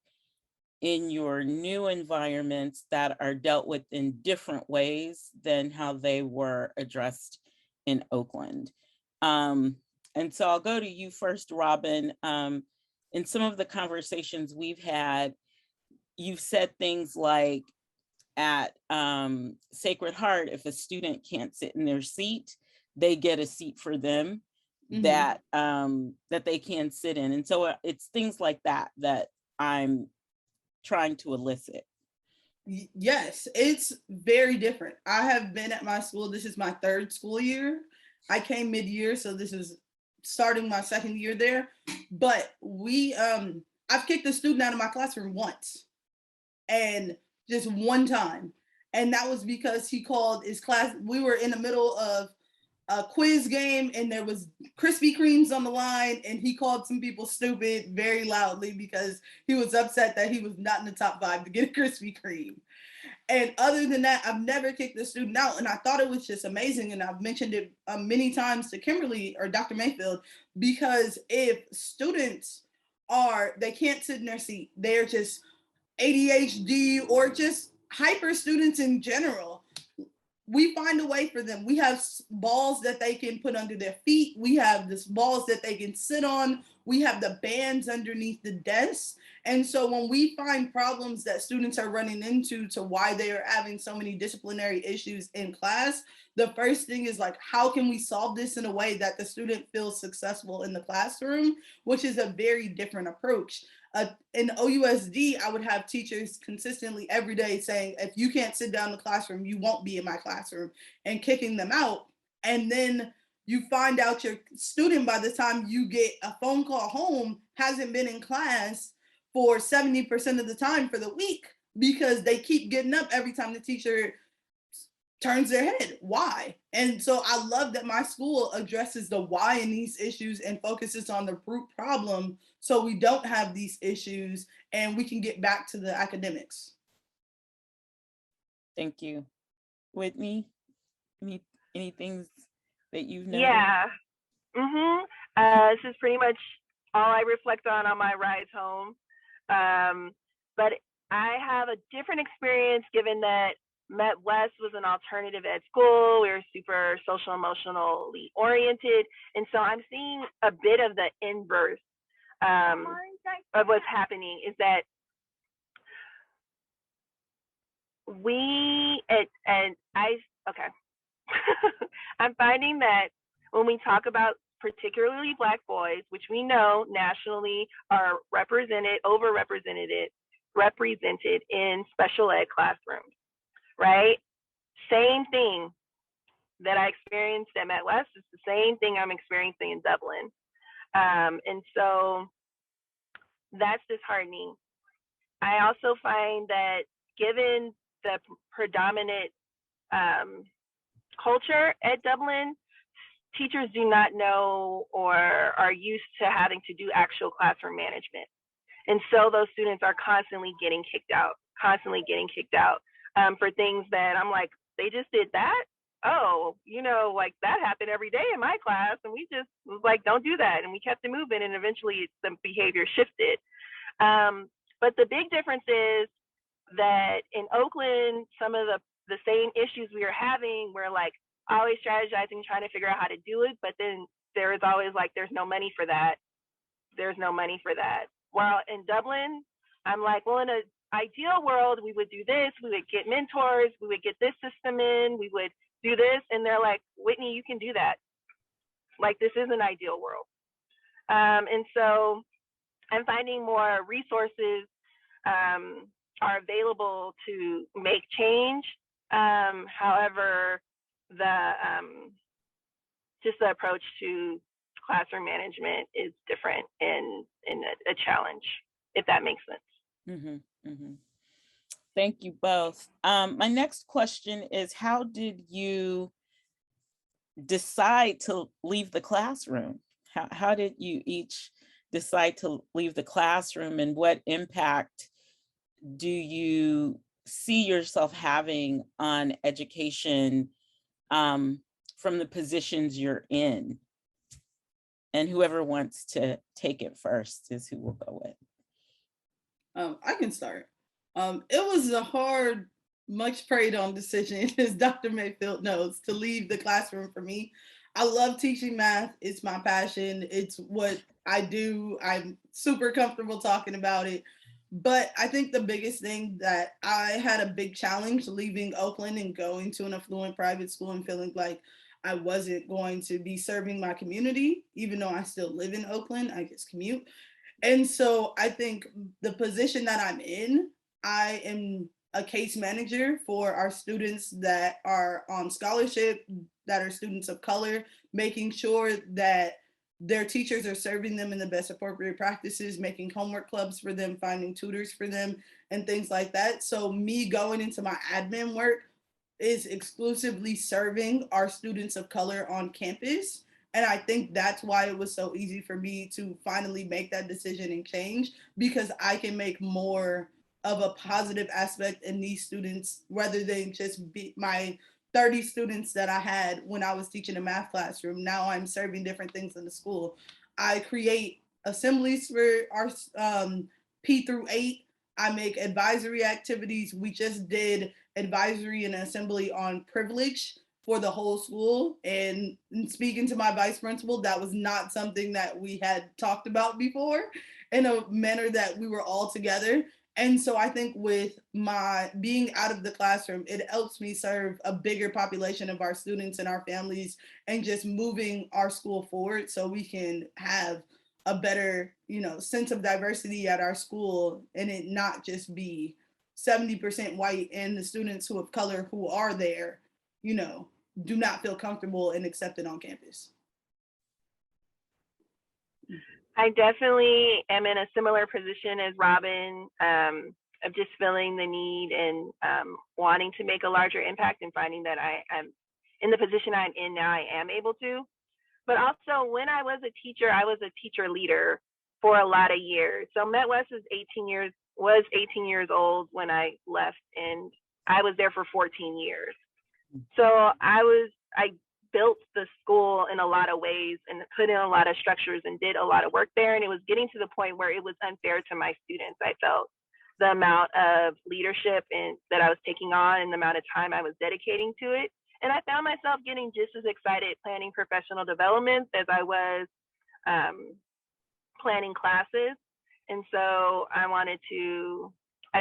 in your new environments that are dealt with in different ways than how they were addressed in Oakland? And so I'll go to you first, Robin. In some of the conversations we've had, you've said things like, at Sacred Heart, if a student can't sit in their seat, they get a seat for them that they can sit in. And so it's things like that that I'm trying to elicit. Yes, it's very different. I have been at my school, this is my 3rd school year. I came mid-year, so this is starting my 2nd year there. But I've kicked a student out of my classroom once, and just one time. And that was because he called his class, we were in the middle of a quiz game and there was Krispy Kremes on the line, and he called some people stupid very loudly because he was upset that he was not in the top 5 to get a Krispy Kreme. And other than that, I've never kicked a student out, and I thought it was just amazing. And I've mentioned it many times to Kimberly or Dr. Mayfield, because if students they can't sit in their seat, they're just ADHD or just hyper students in general, we find a way for them. We have balls that they can put under their feet. We have this balls that they can sit on. We have the bands underneath the desks. And so when we find problems that students are running into to why they are having so many disciplinary issues in class, the first thing is like, how can we solve this in a way that the student feels successful in the classroom, which is a very different approach. In OUSD, I would have teachers consistently every day saying, if you can't sit down in the classroom, you won't be in my classroom, and kicking them out. And then you find out your student, by the time you get a phone call home, hasn't been in class for 70% of the time for the week, because they keep getting up every time the teacher turns their head. Why? And so I love that my school addresses the why in these issues and focuses on the root problem, so we don't have these issues and we can get back to the academics. Thank you. Whitney, any things that you've noticed? Yeah. This is pretty much all I reflect on my rides home. But I have a different experience given that Met West was an alternative ed school. We were super social emotionally oriented. And so I'm seeing a bit of the inverse of what's happening is that I'm finding that when we talk about particularly Black boys, which we know nationally are overrepresented in special ed classrooms, right? Same thing that I experienced at Met West is the same thing I'm experiencing in Dublin. And so that's disheartening. I also find that given the predominant culture at Dublin, teachers do not know or are used to having to do actual classroom management. And so those students are constantly getting kicked out for things that I'm like, they just did that? Oh, like that happened every day in my class. And we just was like, don't do that. And we kept it moving. And eventually the behavior shifted. But the big difference is that in Oakland, some of the same issues we were having, we're like always strategizing, trying to figure out how to do it. But then there is always like, there's no money for that. While in Dublin, I'm like, well, in an ideal world, we would do this. We would get mentors. We would get this system in. We would do this. And they're like, Whitney, you can do that. Like, this is an ideal world. And so I'm finding more resources are available to make change. However, just the approach to classroom management is different and a challenge, if that makes sense. Thank you both. My next question is, how did you decide to leave the classroom? How did you each decide to leave the classroom, and what impact do you see yourself having on education from the positions you're in? And whoever wants to take it first is who we'll go with. I can start. It was a hard, much prayed on decision, as Dr. Mayfield knows, to leave the classroom for me. I love teaching math. It's my passion. It's what I do. I'm super comfortable talking about it. But I think the biggest thing that I had a big challenge leaving Oakland and going to an affluent private school and feeling like I wasn't going to be serving my community, even though I still live in Oakland, I just commute. And so I think the position that I'm in, I am a case manager for our students that are on scholarship, that are students of color, making sure that their teachers are serving them in the best appropriate practices, making homework clubs for them, finding tutors for them, and things like that. So me going into my admin work is exclusively serving our students of color on campus. And I think that's why it was so easy for me to finally make that decision and change, because I can make more of a positive aspect in these students rather than just be my 30 students that I had when I was teaching a math classroom. Now I'm serving different things in the school. I create assemblies for our P through 8. I make advisory activities. We just did advisory and assembly on privilege for the whole school. And speaking to my vice principal, that was not something that we had talked about before in a manner that we were all together. And so I think with my being out of the classroom, it helps me serve a bigger population of our students and our families and just moving our school forward so we can have a better, sense of diversity at our school and it not just be 70% white and the students who of color who are there, do not feel comfortable and accepted on campus. I definitely am in a similar position as Robin, of just feeling the need and wanting to make a larger impact and finding that I am in the position I'm in now, I am able to. But also when I was a teacher leader for a lot of years. So Met West was 18 years old when I left, and I was there for 14 years. So I built the school in a lot of ways and put in a lot of structures and did a lot of work there. And it was getting to the point where it was unfair to my students. I felt the amount of leadership and that I was taking on and the amount of time I was dedicating to it. And I found myself getting just as excited planning professional development as I was planning classes. And so I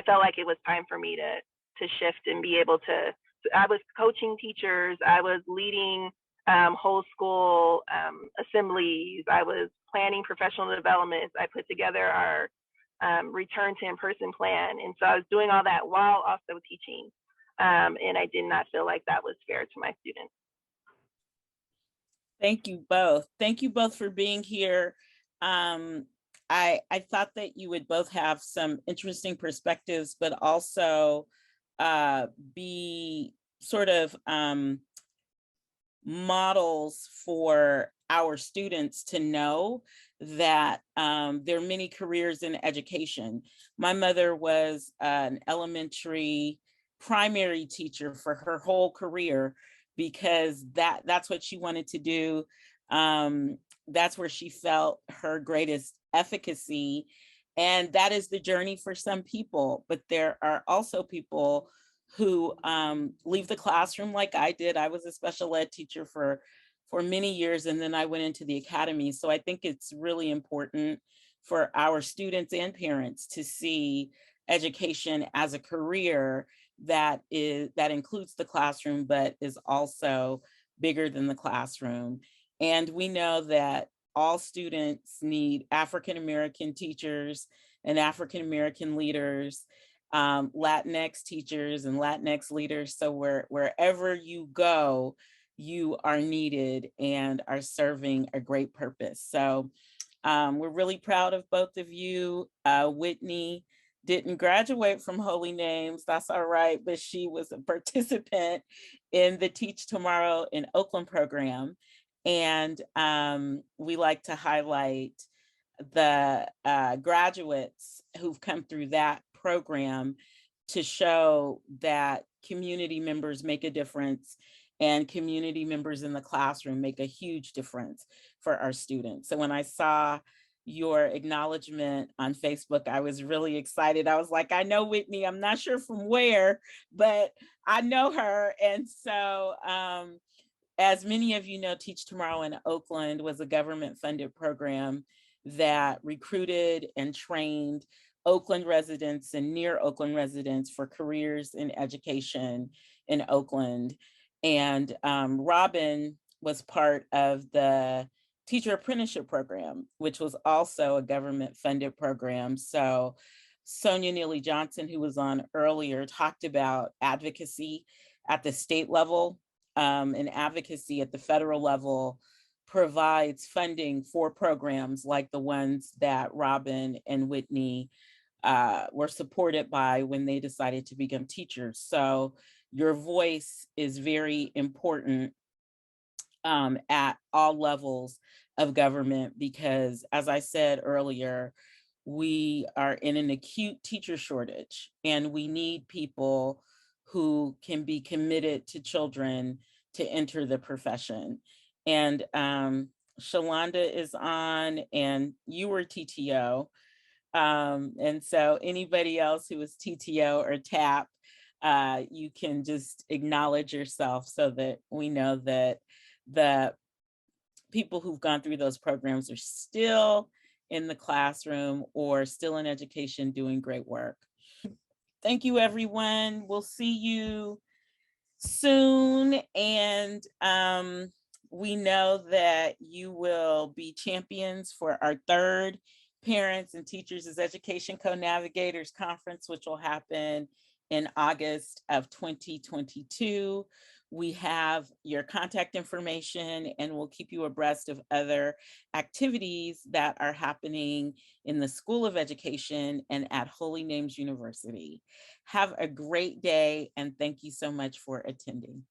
felt like it was time for me to shift and be able to, I was coaching teachers, I was leading whole school assemblies, I was planning professional development, I put together our return to in-person plan. And so I was doing all that while also teaching. And I did not feel like that was fair to my students. Thank you both. Thank you both for being here. I thought that you would both have some interesting perspectives, but also be sort of models for our students to know that there are many careers in education. My mother was an elementary primary teacher for her whole career because that's what she wanted to do. That's where she felt her greatest efficacy. And that is the journey for some people. But there are also people who leave the classroom like I did. I was a special ed teacher for many years, and then I went into the academy. So I think it's really important for our students and parents to see education as a career that includes the classroom, but is also bigger than the classroom. And we know that all students need African-American teachers and African-American leaders, Latinx teachers and Latinx leaders. So wherever you go, you are needed and are serving a great purpose. So we're really proud of both of you. Whitney didn't graduate from Holy Names, that's all right, but she was a participant in the Teach Tomorrow in Oakland program. And we like to highlight the graduates who've come through that program to show that community members make a difference and community members in the classroom make a huge difference for our students. So when I saw your acknowledgement on Facebook, I was really excited. I was like, I know Whitney, I'm not sure from where, but I know her. And so as many of you know, Teach Tomorrow in Oakland was a government-funded program that recruited and trained Oakland residents and near Oakland residents for careers in education in Oakland. And Robin was part of the teacher apprenticeship program, which was also a government-funded program. So Sonia Neely Johnson, who was on earlier, talked about advocacy at the state level. And advocacy at the federal level provides funding for programs like the ones that Robin and Whitney were supported by when they decided to become teachers. So your voice is very important at all levels of government, because as I said earlier, we are in an acute teacher shortage and we need people who can be committed to children to enter the profession. And Shalonda is on, and you were TTO. And so anybody else who is TTO or TAP, you can just acknowledge yourself so that we know that the people who've gone through those programs are still in the classroom or still in education doing great work. Thank you, everyone. We'll see you soon. And we know that you will be champions for our third Parents and Teachers as Education Co-Navigators Conference, which will happen in August of 2022. We have your contact information and we'll keep you abreast of other activities that are happening in the School of Education and at Holy Names University. Have a great day and thank you so much for attending.